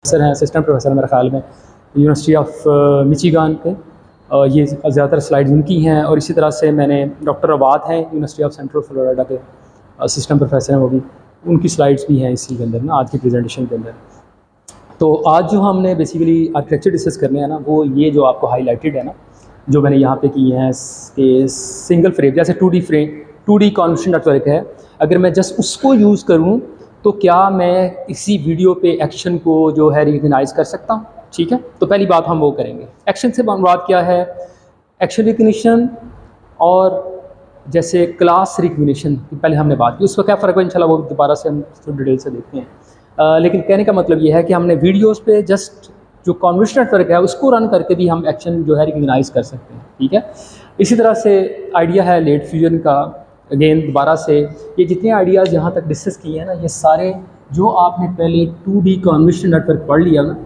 Professor हैं, assistant professor मेरे ख्याल में यूनिवर्सिटी ऑफ मिचिगान के। ये ज़्यादातर स्लाइड्स उनकी हैं। और इसी तरह से मैंने डॉक्टर अबाद हैं यूनिवर्सिटी ऑफ सेंट्रल फ्लोरिडा के, असिस्टेंट प्रोफेसर हैं वो भी, उनकी स्लाइड्स भी हैं इसी के अंदर ना, आज की प्रेजेंटेशन के अंदर। तो आज जो हमने बेसिकली आर्किटेक्चर डिस्कस करने हैं ना, वो ये जो आपको हाईलाइटेड है ना, जो मैंने यहाँ पे की हैं कि सिंगल फ्रेम, जैसे 2D frame, 2D convolution network है, अगर मैं जस्ट उसको यूज़ करूँ तो क्या मैं इसी वीडियो पे एक्शन को जो है रिकग्नाइज़ कर सकता हूँ? ठीक है, तो पहली बात हम वो करेंगे। एक्शन से बात क्या है? एक्शन रिकग्निशन और जैसे क्लास रिकग्निशन पहले हमने बात की, उसका क्या फ़र्क है इंशाल्लाह वो दोबारा से हम डिटेल से देखते हैं। लेकिन कहने का मतलब ये है कि हमने वीडियोज़ पे जस्ट जो कॉन्वोल्यूशन नेटवर्क है उसको रन करके भी हम एक्शन जो है रिकग्नाइज़ कर सकते हैं। ठीक है, इसी तरह से आइडिया है लेट फ्यूजन का। अगेन दोबारा से ये जितने आइडियाज़ यहाँ तक डिस्कस किए हैं ना, ये सारे जो आपने पहले 2D कॉन्वोल्यूशन नेटवर्क पढ़ लिया ना,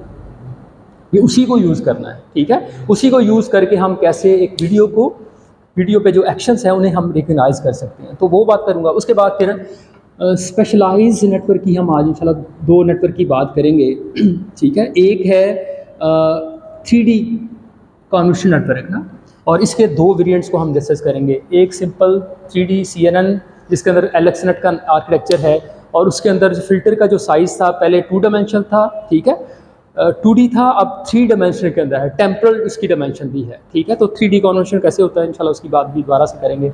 ये उसी को यूज़ करना है। ठीक है, उसी को यूज़ करके हम कैसे एक वीडियो पे जो एक्शंस हैं उन्हें हम रिकग्नाइज़ कर सकते हैं, तो वो बात करूँगा। उसके बाद फिर स्पेशलाइज नेटवर्क की हम आज इंशाल्लाह 2 नेटवर्क की बात करेंगे। ठीक है, एक है 3D कॉन्वोल्यूशन नेटवर्क ना, और इसके 2 वेरिएंट्स को हम डिस्कस करेंगे। एक सिंपल 3D CNN जिसके अंदर LXNet का आर्किटेक्चर है, और उसके अंदर जो फिल्टर का जो साइज़ था पहले 2 डायमेंशनल था। ठीक है, 2D था, अब 3 डायमेंशन के अंदर है, टेम्परल उसकी डायमेंशन भी है। ठीक है, तो 3D कॉन्वोल्यूशन कैसे होता है इंशाल्लाह उसकी बात भी दोबारा से करेंगे।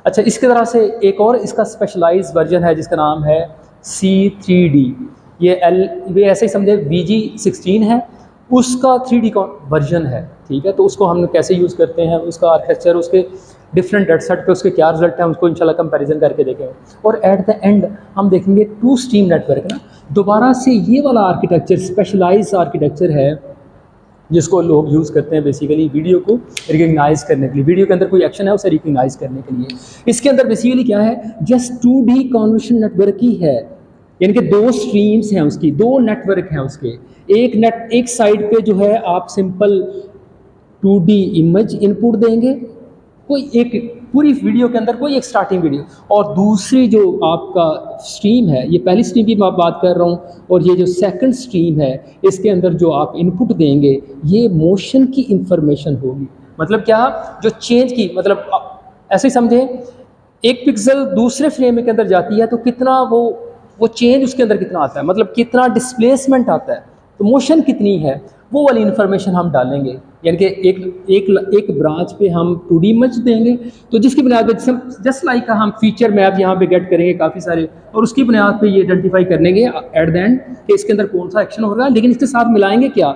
अच्छा, इसके तरह से एक और इसका स्पेशलाइज वर्जन है जिसका नाम है C3D। ये ऐसे ही समझे VG16 है, उसका 3D वर्जन है। ठीक है, तो उसको हम कैसे यूज़ करते हैं, उसका आर्किटेक्चर, उसके डिफरेंट डेटा सेट पे उसके क्या रिजल्ट हैं, उसको इंशाल्लाह कंपैरिजन करके देखेंगे। और एट द एंड हम देखेंगे 2 स्ट्रीम नेटवर्क ना, दोबारा से ये वाला आर्किटेक्चर स्पेशलाइज आर्किटेक्चर है जिसको लोग यूज़ करते हैं बेसिकली वीडियो को रिकग्नाइज़ करने के लिए। वीडियो के अंदर कोई एक्शन है उसे रिकग्नाइज़ करने के लिए। इसके अंदर बेसिकली क्या है, जस्ट 2D कॉन्वोल्यूशन नेटवर्क ही है, यानी कि 2 स्ट्रीम्स हैं उसकी, 2 नेटवर्क हैं उसके। एक साइड पे जो है आप सिंपल 2D इमेज इनपुट देंगे, कोई एक पूरी वीडियो के अंदर कोई एक स्टार्टिंग वीडियो, और दूसरी जो आपका स्ट्रीम है, ये पहली स्ट्रीम की मैं बात कर रहा हूँ, और ये जो सेकंड स्ट्रीम है इसके अंदर जो आप इनपुट देंगे ये मोशन की इंफॉर्मेशन होगी। मतलब क्या, जो चेंज की, मतलब ऐसे समझे एक पिक्सल दूसरे फ्रेम के अंदर जाती है तो कितना वो चेंज उसके अंदर कितना आता है, मतलब कितना डिस्प्लेसमेंट आता है, तो मोशन कितनी है, वो वाली इन्फॉर्मेशन हम डालेंगे। यानी कि एक ब्रांच पे हम 2D इमेज देंगे, तो जिसकी बुनियाद पे जस्ट लाइक हम फीचर मैप यहाँ पे गेट करेंगे काफ़ी सारे, और उसकी बुनियाद पे ये आइडेंटिफाई करने एट द एंड कि इसके अंदर कौन सा एक्शन हो रहा है। लेकिन इसके साथ मिलाएंगे क्या,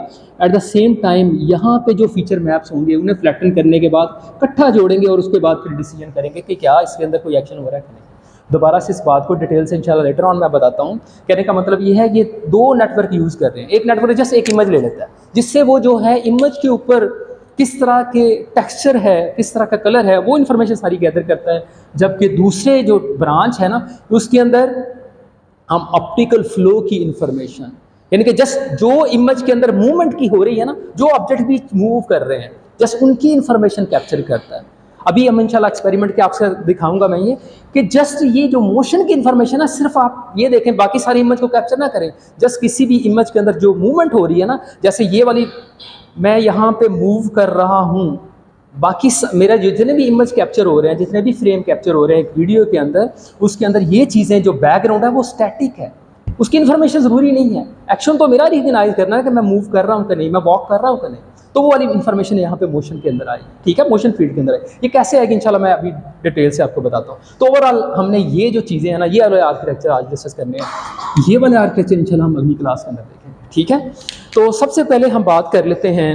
एट द सेम टाइम यहाँ पे जो फीचर मैप्स होंगे उन्हें फ्लैटन करने के बाद इकट्ठा जोड़ेंगे, और उसके बाद फिर डिसीजन करेंगे कि क्या इसके अंदर कोई एक्शन हो रहा है कि नहीं। दोबारा से इस बात को डिटेल से इंशाल्लाह लेटर ऑन मैं बताता हूँ। कहने का मतलब ये है कि 2 नेटवर्क यूज़ कर रहे हैं। एक नेटवर्क जस्ट एक इमेज ले लेता है, जिससे वो जो है इमेज के ऊपर किस तरह के टेक्सचर है, किस तरह का कलर है, वो इन्फॉर्मेशन सारी गैदर करता है। जबकि दूसरे जो ब्रांच है ना, उसके अंदर हम ऑप्टिकल फ्लो की इंफॉर्मेशन, यानी कि जस्ट जो इमेज के अंदर मूवमेंट की हो रही है ना, जो ऑब्जेक्ट भी मूव कर रहे हैं, जस्ट उनकी इंफॉर्मेशन कैप्चर करता है। अभी हम इंशाल्लाह एक्सपेरिमेंट के आपसे दिखाऊंगा मैं ये कि जस्ट ये जो मोशन की इंफॉर्मेशन है, सिर्फ आप ये देखें, बाकी सारी इमेज को कैप्चर ना करें, जस्ट किसी भी इमेज के अंदर जो मूवमेंट हो रही है ना, जैसे ये वाली मैं यहाँ पे मूव कर रहा हूँ, बाकी मेरा जितने भी इमेज कैप्चर हो रहे हैं, जितने भी फ्रेम कैप्चर हो रहे हैं एक वीडियो के अंदर, उसके अंदर ये चीज़ें जो बैकग्राउंड है वो स्टैटिक है, उसकी इन्फॉर्मेशन ज़रूरी नहीं है। एक्शन तो मेरा रिकग्नाइज करना है कि मैं मूव कर रहा हूँ कि नहीं, मैं वॉक कर रहा हूँ कि नहीं, तो वो वाली इन्फॉर्मेशन यहाँ पे मोशन के अंदर आई। ठीक है, मोशन फील्ड के अंदर आई। ये कैसे आएगी इंशाल्लाह मैं अभी डिटेल से आपको बताता हूँ। तो ओवरऑल हमने ये जो चीज़ें हैं ना, ये वाले आर्किटेक्चर आज डिस्कस करने हैं, ये वाले आर्किटेक्चर इंशाल्लाह हम अगली क्लास के अंदर देखेंगे। ठीक है, तो सबसे पहले हम बात कर लेते हैं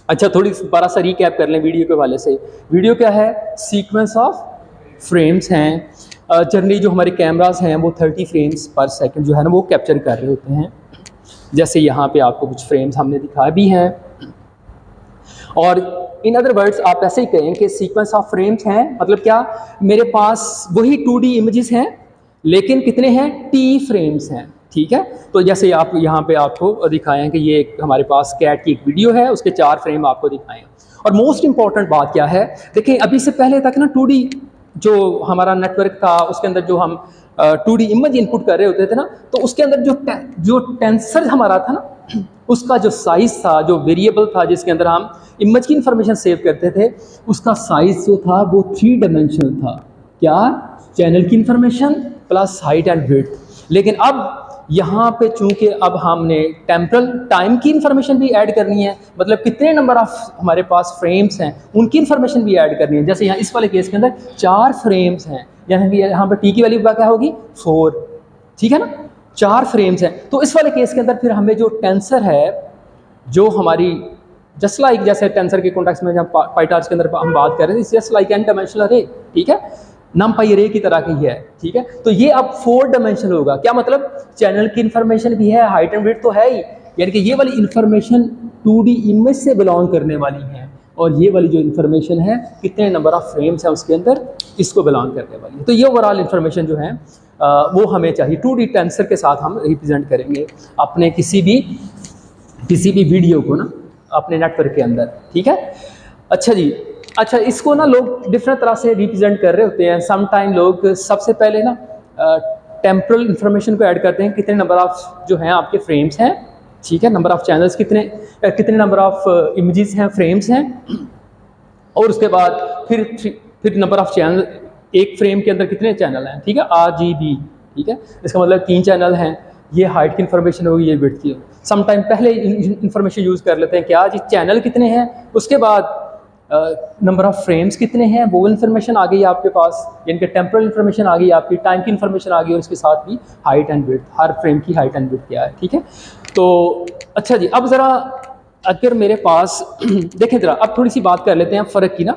अच्छा, थोड़ी बड़ा सा रिकैप कर लें वीडियो के हवाले से। वीडियो क्या है, सीक्वेंस ऑफ फ्रेम्स हैं। जनरली जो हमारे कैमरास हैं वो 30 फ्रेम्स पर सेकंड जो है ना वो कैप्चर कर रहे होते हैं। जैसे यहाँ पे आपको कुछ फ्रेम्स हमने दिखाए भी हैं, और इन अदर वर्ड्स आप ऐसे ही कहें कि सीक्वेंस ऑफ फ्रेम्स हैं, मतलब क्या, मेरे पास वही 2D इमेजेस हैं लेकिन कितने हैं, T फ्रेम्स हैं। ठीक है, तो जैसे आप यहाँ पे आपको दिखाए हैं कि ये हमारे पास कैट की एक वीडियो है, उसके 4 फ्रेम आपको दिखाए हैं। और मोस्ट इंपॉर्टेंट बात क्या है, देखिए अभी से पहले तक ना 2D जो हमारा नेटवर्क था उसके अंदर जो हम 2D इमेज इनपुट कर रहे होते थे ना, तो उसके अंदर जो टेंसर हमारा था ना, उसका जो साइज़ था, जो वेरिएबल था जिसके अंदर हम इमेज की इंफॉर्मेशन सेव करते थे, उसका साइज़ जो था वो 3 डायमेंशनल था। क्या? चैनल की information plus height and width. लेकिन अब यहाँ पे चूंकि अब हमने टेम्परल टाइम की इंफॉर्मेशन भी ऐड करनी है, मतलब कितने नंबर ऑफ हमारे पास फ्रेम्स हैं उनकी इंफॉर्मेशन भी ऐड करनी है। जैसे यहाँ इस वाले केस के अंदर 4 फ्रेम्स हैं, यानी यहाँ पर टी की वैल्यू क्या होगी 4, ठीक है ना, 4 फ्रेम्स हैं। तो इस वाले केस के अंदर फिर हमें जो टेंसर है, जो हमारी जस्ट लाइक जैसे टेंसर के कॉन्टेक्स्ट में जब पाइटार्च के अंदर हम बात कर रहे थे, जस्ट लाइक एन डायमेंशनल अरे, ठीक है, नमपाई अरे की तरह की है, ठीक है। तो ये अब 4 डायमेंशनल होगा। क्या मतलब? चैनल की इंफॉर्मेशन भी है, हाइट एंड विड्थ तो है ही, यानी कि ये वाली इंफॉर्मेशन 2D इमेज से बिलोंग करने वाली है, और ये वाली जो इंफॉर्मेशन है कितने नंबर ऑफ फ्रेम्स है उसके अंदर, इसको बिलोंग करने वाली है। तो ये ओवरऑल इंफॉर्मेशन जो है वो हमें चाहिए। 2D टेंसर के साथ हम रिप्रेजेंट करेंगे अपने किसी भी वीडियो को ना, अपने नेटवर्क के अंदर, ठीक है। अच्छा जी, अच्छा इसको ना लोग डिफरेंट तरह से रिप्रेजेंट कर रहे होते हैं। सम टाइम लोग सबसे पहले ना टेम्परल इंफॉर्मेशन को ऐड करते हैं, कितने नंबर ऑफ जो हैं आपके फ्रेम्स हैं, ठीक है, नंबर ऑफ चैनल्स कितने नंबर ऑफ इमेजेस हैं, फ्रेम्स हैं, और उसके बाद फिर नंबर ऑफ चैनल, एक फ्रेम के अंदर कितने चैनल हैं, ठीक है, RGB, ठीक है, इसका मतलब 3 चैनल हैं। ये हाइट की इंफॉर्मेशन होगी, ये विड्थ की। सम टाइम पहले इंफॉर्मेशन यूज़ कर लेते हैं, क्या जी चैनल कितने हैं, उसके बाद नंबर ऑफ फ्रेम्स कितने हैं, वो इन्फॉर्मेशन आ गई आपके पास, यानी कि टेम्परल इन्फॉर्मेशन आ गई, आपकी टाइम की इन्फॉर्मेशन आ गई, और उसके साथ भी height and width, her frame की हाइट एंड विड्थ क्या है, ठीक है। तो अच्छा जी, अब ज़रा अगर मेरे पास देखें ज़रा, अब थोड़ी सी बात कर लेते हैं फ़र्क की ना।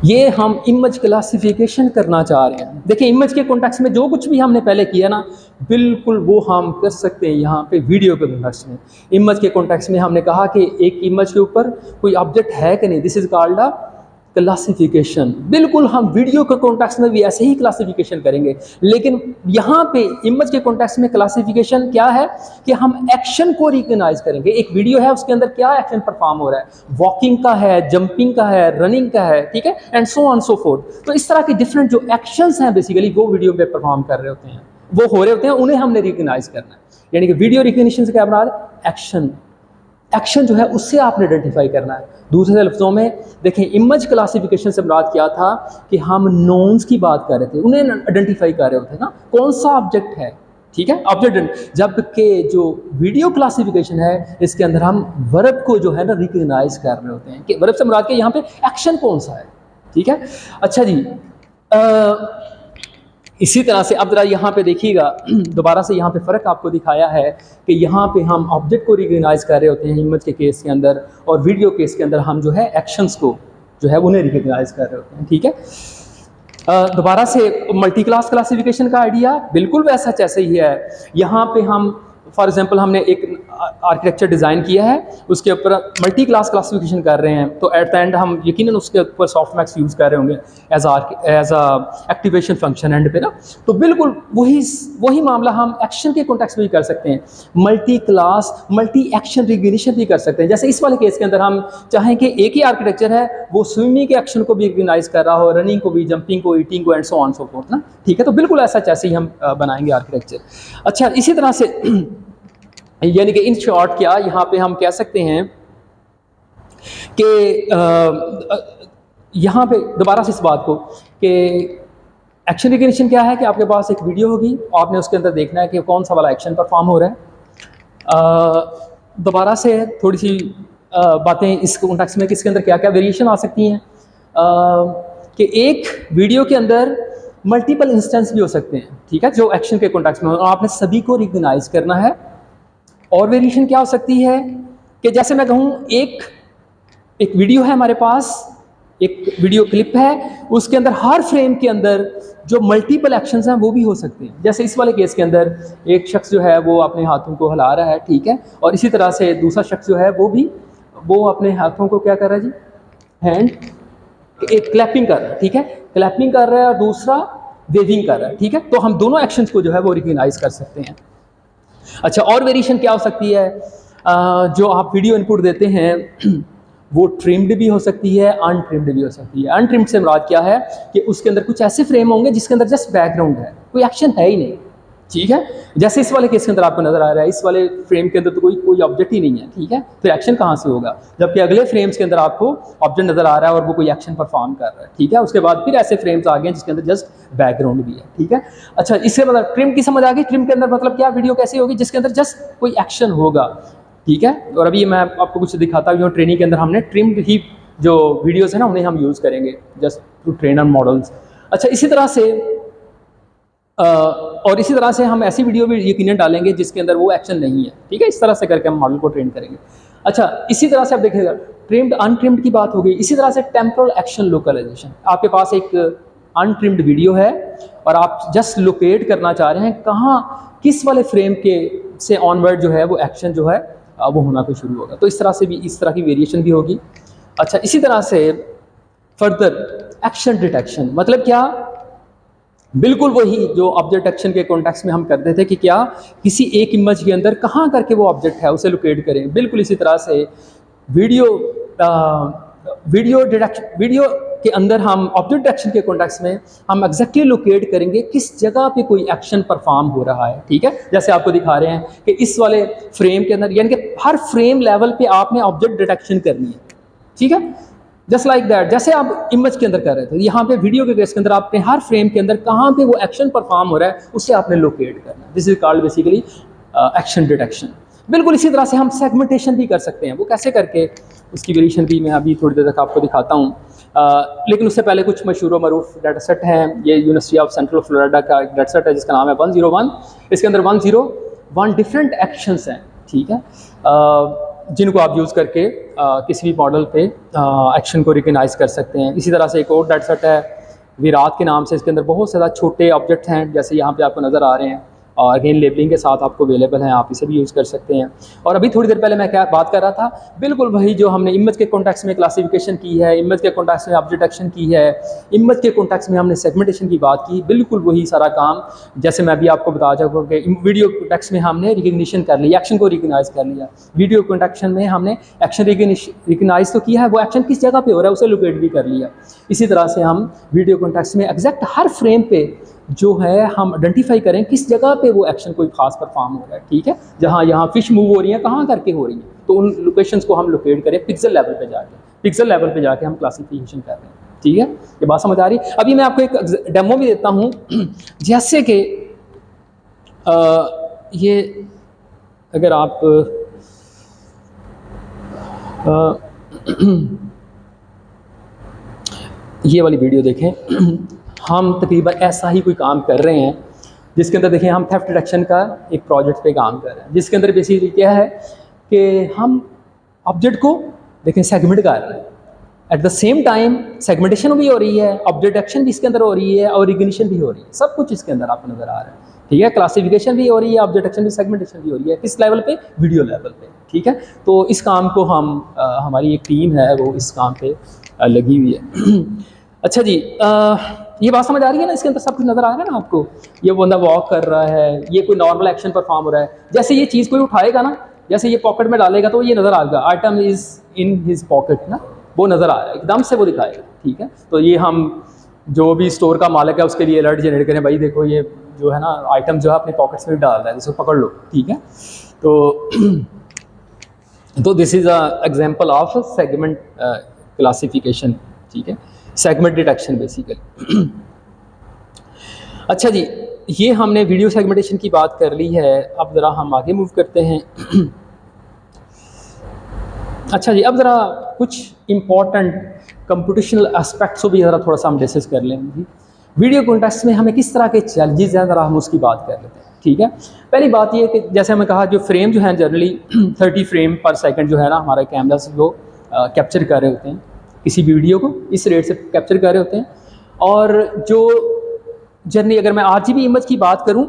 ये हम इमेज क्लासिफिकेशन करना चाह रहे हैं। देखिए इमेज के कॉन्टेक्स्ट में जो कुछ भी हमने पहले किया ना, बिल्कुल वो हम कर सकते हैं यहाँ पे वीडियो के कॉन्टेक्स्ट में। इमेज के कॉन्टेक्स्ट में हमने कहा कि एक इमेज के ऊपर कोई ऑब्जेक्ट है कि नहीं, this is called a classification. बिल्कुल हम वीडियो के कॉन्टेक्स्ट में भी ऐसे ही क्लासिफिकेशन करेंगे, लेकिन यहाँ पे इमेज के कॉन्टेक्स्ट में क्लासिफिकेशन क्या है कि हम एक्शन को रिकॉग्नाइज करेंगे। एक वीडियो है, उसके अंदर क्या एक्शन परफॉर्म हो रहा है, वॉकिंग का है, जंपिंग का है, रनिंग का है, ठीक है, and so on so fourth. तो इस तरह के डिफरेंट जो एक्शंस हैं बेसिकली वो वीडियो में परफॉर्म कर रहे होते हैं, वो हो रहे होते हैं, उन्हें हमने रिकॉग्नाइज करना है। यानी कि वीडियो रिकॉग्निशन से क्या मुराद? एक्शन जो है उससे आपने आइडेंटिफाई करना है। दूसरे लफ्ज़ों में देखें, इमेज क्लासिफिकेशन से मुराद क्या था कि हम नोन्स की बात कर रहे थे, उन्हें आइडेंटिफाई कर रहे होते हैं ना, कौन सा ऑब्जेक्ट है, ठीक है, ऑब्जेक्ट। जबकि जो वीडियो क्लासिफिकेशन है, इसके अंदर हम वर्ब को जो है ना रिकॉग्नाइज कर रहे होते हैं कि वर्ब से मुराद के यहाँ पे एक्शन कौन सा है, ठीक है। अच्छा जी, इसी तरह से अब जरा यहाँ पे देखिएगा, दोबारा से यहाँ पे फ़र्क आपको दिखाया है कि यहाँ पे हम ऑब्जेक्ट को रिकॉग्नाइज कर रहे होते हैं इमेज के केस के अंदर, और वीडियो केस के अंदर हम जो है एक्शंस को जो है उन्हें रिकॉग्नाइज कर रहे होते हैं, ठीक है। दोबारा से मल्टी क्लास क्लासिफिकेशन का आइडिया बिल्कुल वैसा जैसे ही है। यहाँ पे हम फॉर एग्जांपल हमने एक आर्किटेक्चर डिज़ाइन किया है, उसके ऊपर मल्टी क्लास क्लासिफिकेशन कर रहे हैं, तो एट द एंड हम यकीनन उसके ऊपर सॉफ्टमैक्स यूज़ कर रहे होंगे as a activation function and पे ना। तो बिल्कुल वही मामला हम एक्शन के कॉन्टेक्स्ट में भी कर सकते हैं, multi class multi action recognition भी कर सकते हैं। जैसे इस वाले केस के अंदर हम चाहें कि एक ही आर्किटेक्चर है, वो स्विमिंग के एक्शन को भी रिकॉग्नाइज कर रहा हो, रनिंग को भी, जंपिंग को, ईटिंग को, and so on so fourth ना, ठीक है। तो बिल्कुल ऐसा जैसे ही हम बनाएंगे आर्किटेक्चर। अच्छा, इसी तरह से यानी कि इन शॉर्ट क्या यहाँ पे हम कह सकते हैं कि यहाँ पे दोबारा से इस बात को कि एक्शन रिकॉग्निशन क्या है कि आपके पास एक वीडियो होगी, आपने उसके अंदर देखना है कि कौन सा वाला एक्शन परफॉर्म हो रहा है। दोबारा से थोड़ी सी बातें इस कॉन्टेक्स्ट में किसके अंदर क्या क्या वेरिएशन आ सकती हैं कि एक वीडियो के अंदर मल्टीपल इंस्टेंस भी हो सकते हैं, ठीक है, जो एक्शन के कॉन्टेक्स्ट में, और आपने सभी को रिकॉग्नाइज करना है। और वेरिएशन क्या हो सकती है कि जैसे मैं कहूँ एक वीडियो है हमारे पास, एक वीडियो क्लिप है, उसके अंदर हर फ्रेम के अंदर जो मल्टीपल एक्शंस हैं वो भी हो सकते हैं। जैसे इस वाले केस के अंदर एक शख्स जो है वो अपने हाथों को हिला रहा है, ठीक है, और इसी तरह से दूसरा शख्स जो है वो अपने हाथों को क्या कर रहा है जी, हैंड एक क्लैपिंग कर रहा है, ठीक है, क्लैपिंग कर रहा है, और दूसरा वेविंग कर रहा है, ठीक है। तो हम दोनों एक्शंस को जो है वो रिकॉग्नाइज कर सकते हैं। अच्छा, और वेरिएशन क्या हो सकती है, जो आप वीडियो इनपुट देते हैं वो ट्रिम्ड भी हो सकती है, अनट्रिम्ड भी हो सकती है। अनट्रिम्ड से मुराद क्या है कि उसके अंदर कुछ ऐसे फ्रेम होंगे जिसके अंदर जस्ट बैकग्राउंड है, कोई एक्शन है ही नहीं, ठीक है। जैसे इस वाले केस के अंदर आपको नजर आ रहा है, इस वाले फ्रेम के अंदर तो कोई ऑब्जेक्ट ही नहीं है, ठीक है, फिर एक्शन कहाँ से होगा? जबकि अगले फ्रेम्स के अंदर आपको ऑब्जेक्ट नजर आ रहा है और वो कोई एक्शन परफॉर्म कर रहा है, ठीक है। उसके बाद फिर ऐसे फ्रेम्स आ गए जिसके अंदर जस्ट बैकग्राउंड भी है, ठीक है। अच्छा, इससे मतलब ट्रिम की समझ आ गई। ट्रिम के अंदर मतलब क्या, वीडियो कैसी होगी जिसके अंदर जस्ट कोई एक्शन होगा, ठीक है। और अभी मैं आपको कुछ दिखाता हूँ, ट्रेनिंग के अंदर हमने ट्रिम्ड ही जो वीडियोस है ना उन्हें हम यूज़ करेंगे just to train on models. अच्छा, इसी तरह से हम ऐसी वीडियो भी यकीनन डालेंगे जिसके अंदर वो एक्शन नहीं है, ठीक है। इस तरह से करके हम मॉडल को ट्रेन करेंगे। अच्छा, इसी तरह से आप देखिएगा, ट्रिम्ड अनट्रिम्ड की बात हो गई। इसी तरह से टेम्पोरल एक्शन लोकलाइजेशन, आपके पास एक अनट्रिम्ड वीडियो है और आप जस्ट लोकेट करना चाह रहे हैं कहाँ, किस वाले फ्रेम के से ऑनवर्ड जो है वो एक्शन जो है वो होना को शुरू होगा। तो इस तरह से भी, इस तरह की वेरिएशन भी होगी। अच्छा, इसी तरह से फर्दर एक्शन डिटेक्शन, मतलब क्या, बिल्कुल वही जो ऑब्जेक्ट एक्शन के कॉन्टेक्स्ट में हम करते थे कि क्या किसी एक इमेज के अंदर कहाँ करके वो ऑब्जेक्ट है उसे लोकेट करें। बिल्कुल इसी तरह से वीडियो के अंदर हम ऑब्जेक्ट एक्शन के कॉन्टेक्स्ट में हम एग्जैक्टली लोकेट करेंगे किस जगह पे कोई एक्शन परफॉर्म हो रहा है, ठीक है। जैसे आपको दिखा रहे हैं कि इस वाले फ्रेम के अंदर, यानी कि हर फ्रेम लेवल पे आपने ऑब्जेक्ट डिटेक्शन करनी है, ठीक है। जस्ट लाइक दैट, जैसे आप इमेज के अंदर कर रहे थे, यहाँ पे वीडियो के केस के अंदर आपने हर फ्रेम के अंदर कहाँ पे वो एक्शन परफॉर्म हो रहा है उसे आपने लोकेट करना है। This is called basically action detection. बिल्कुल इसी तरह से हम सेगमेंटेशन भी कर सकते हैं। वो कैसे करके, उसकी वेरिएशन भी मैं अभी थोड़ी देर तक आपको दिखाता हूँ। लेकिन उससे पहले कुछ मशहूर व मरूफ डाटा सेट हैं। ये यूनिवर्सिटी ऑफ सेंट्रल फ्लोरिडा का एक डाटा सेट है जिसका नाम है 101। इसके अंदर 101 डिफरेंट एक्शंस हैं, ठीक है, जिनको आप यूज़ करके किसी भी मॉडल पे एक्शन को रिकग्नाइज कर सकते हैं। इसी तरह से एक और डाटा सेट है विराट के नाम से। इसके अंदर बहुत ज़्यादा छोटे ऑब्जेक्ट हैं, जैसे यहाँ पे आपको नज़र आ रहे हैं, और अगेन लेबलिंग के साथ आपको अवेलेबल हैं, आप इसे भी यूज़ कर सकते हैं। और अभी थोड़ी देर पहले मैं क्या बात कर रहा था, बिल्कुल वही जो हमने इमेज के कॉन्टेक्स्ट में क्लासिफिकेशन की है, इमेज के कॉन्टेक्स्ट में ऑब्जेक्ट एक्शन की है, इमेज के कॉन्टेक्स्ट में हमने सेगमेंटेशन की बात की, बिल्कुल वही सारा काम जैसे मैं अभी आपको बता चुका कि वीडियो कॉन्टेक्स्ट में हमने रिकग्निशन कर लिया, एक्शन को रिकग्नाइज कर लिया। वीडियो कॉन्टेक्शन में हमने एक्शन रिकग्नाइज तो किया है, वो एक्शन किस जगह पर हो रहा है उसे लोकेट भी कर लिया। इसी तरह से हम वीडियो कॉन्टेक्स्ट में एग्जैक्ट हर फ्रेम पे जो है हम आइडेंटिफाई करें किस जगह पे वो एक्शन कोई खास परफॉर्म हो रहा है, ठीक है। जहाँ यहाँ फिश मूव हो रही है, कहाँ करके हो रही है, तो उन लोकेशंस को हम लोकेट करें पिक्सल लेवल पे जाके, पिक्सल लेवल पे जाके हम क्लासिफिकेशन कर रहे हैं, ठीक है। ये बात समझ आ रही। अभी मैं आपको एक डेमो भी देता हूँ, जैसे कि ये अगर आप ये वाली वीडियो देखें, हम तकरीबन ऐसा ही कोई काम कर रहे हैं जिसके अंदर देखिए हम थेफ्ट डिटेक्शन का एक प्रोजेक्ट पे काम कर रहे हैं, जिसके अंदर बेसिकली क्या है कि हम ऑब्जेक्ट को देखें सेगमेंट कर रहे हैं, at the same time segmentation भी हो रही है, ऑब्जेक्ट एक्शन भी इसके अंदर हो रही है और रिकग्निशन भी हो रही है, सब कुछ इसके अंदर आपको नज़र आ रहा है, ठीक है। क्लासिफिकेशन भी हो रही है, ऑब्जेक्ट एक्शन भी, सेगमेंटेशन भी हो रही है, किस लेवल पे, वीडियो लेवल पे, ठीक है। तो इस काम को हम हमारी एक टीम है वो इस काम पे लगी हुई है। अच्छा जी, ये बात समझ आ रही है ना, इसके अंदर सब कुछ नज़र आ रहा है ना आपको। ये बंदा वॉक कर रहा है, ये कोई नॉर्मल एक्शन परफॉर्म हो रहा है, जैसे ये चीज़ कोई उठाएगा ना, जैसे ये पॉकेट में डालेगा तो ये नज़र आएगा, item is in his pocket ना, वो नज़र आ रहा है, एकदम से वो दिखाएगा, ठीक है। तो ये हम जो भी स्टोर का मालिक है उसके लिए अलर्ट जनरेट करें, भाई देखो ये जो है ना आइटम जो है अपने पॉकेट्स में डाल रहा है, इसको पकड़ लो, ठीक है। तो this is a example of segment classification, ठीक है, सेगमेंट डिटेक्शन बेसिकली। अच्छा जी, ये हमने वीडियो सेगमेंटेशन की बात कर ली है, अब ज़रा हम आगे मूव करते हैं। अच्छा जी, अब ज़रा कुछ इम्पॉर्टेंट कंप्यूटेशनल एस्पेक्ट्स को भी ज़रा थोड़ा सा हम डिस्कस कर लेंगे। वीडियो कॉन्टेक्स्ट में हमें किस तरह के चैलेंजेस हैं, ज़रा हम उसकी बात कर लेते हैं, ठीक है। पहली बात ये कि जैसे हमें कहा, जो फ्रेम जो है जनरली 30 फ्रेम पर सेकंड जो है ना हमारे कैमरा से वो कैप्चर कर रहे होते हैं, किसी भी वीडियो को इस रेट से कैप्चर कर रहे होते हैं। और जो जनरली अगर मैं RGB इमेज की बात करूं,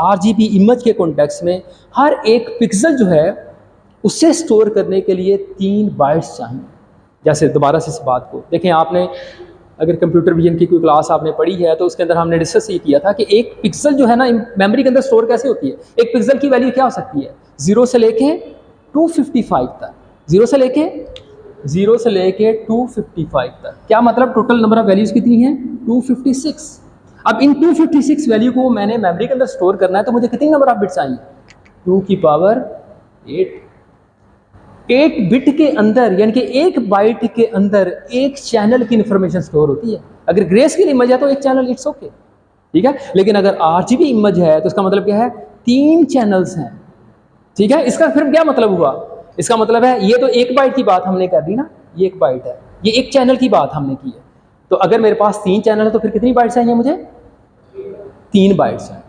RGB इमेज के कॉन्टेक्स्ट में हर एक पिक्सल जो है उसे स्टोर करने के लिए 3 बाइट्स चाहिए। जैसे दोबारा से इस बात को देखें, आपने अगर कंप्यूटर विजन की कोई क्लास आपने पढ़ी है तो उसके अंदर हमने डिस्कस ये किया था कि एक पिक्सल जो है ना मेमोरी के अंदर स्टोर कैसे होती है। एक पिक्सल की वैल्यू क्या हो सकती है, 0 से लेके 255 तक, 0 से लेके 0 से लेके 255 तक। क्या मतलब टोटल नंबर ऑफ वैल्यूज़ कितनी हैं? 256। अब इन 256 वैल्यू को मैंने मेमोरी के अंदर स्टोर करना है, तो मुझे कितनी नंबर ऑफ बिट्स चाहिए? 2 की पावर 8। एक बिट के अंदर यानी कि एक बाइट के अंदर एक चैनल की इंफॉर्मेशन स्टोर होती है। अगर ग्रे स्केल इमेज है तो एक चैनल, इट्स ओके, ठीक है। लेकिन अगर RGB इमेज है तो इसका मतलब क्या है? 3 चैनल्स हैं, ठीक है। इसका फिर क्या मतलब हुआ? इसका मतलब है ये तो 1 बाइट की बात हमने कर दी ना, ये 1 बाइट है, ये एक चैनल की बात हमने की है। तो अगर मेरे पास 3 चैनल है तो फिर कितनी बाइट्स चाहिए मुझे? 3 बाइट्स हैं,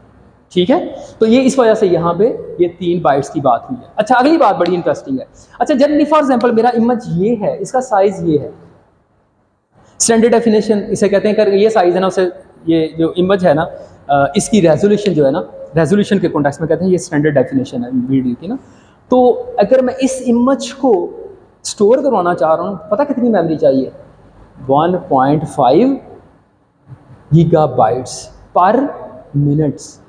ठीक है। तो ये इस वजह से यहाँ पे ये 3 बाइट्स की बात हुई है। अच्छा, अगली बात बड़ी इंटरेस्टिंग है। अच्छा, जनरली फॉर एग्जांपल मेरा इमेज ये है, इसका साइज ये है, स्टैंडर्ड डेफिनेशन इसे कहते हैं। कर ये साइज है ना, उसे ये जो इमेज है ना, इसकी रेजोल्यूशन जो है ना, रेजोल्यूशन के कॉन्टेक्स्ट में कहते हैं ये स्टैंडर्ड डेफिनेशन है वीडियो की ना। तो अगर मैं इस इमेज को स्टोर करवाना चाह रहा हूँ, पता कितनी मेमोरी चाहिए? 1.5 गीगाबाइट्स पर मिनट्स।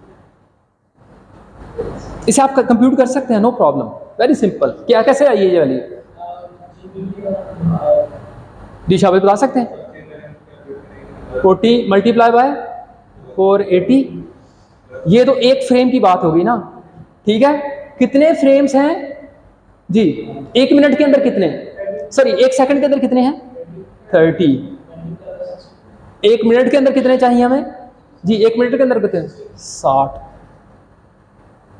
इसे आप कंप्यूट कर सकते हैं, नो प्रॉब्लम, वेरी सिंपल। क्या कैसे आई है ये वाली? दिशा भाई बता सकते हैं? 40 मल्टीप्लाई बाय 480। ये तो एक फ्रेम की बात होगी ना, ठीक है। कितने फ्रेम्स हैं जी? 1 मिनट के अंदर कितने, सॉरी 1 सेकंड के अंदर कितने हैं? 30। 1 मिनट के अंदर कितने चाहिए हमें जी? 1 मिनट के अंदर कितने? 60।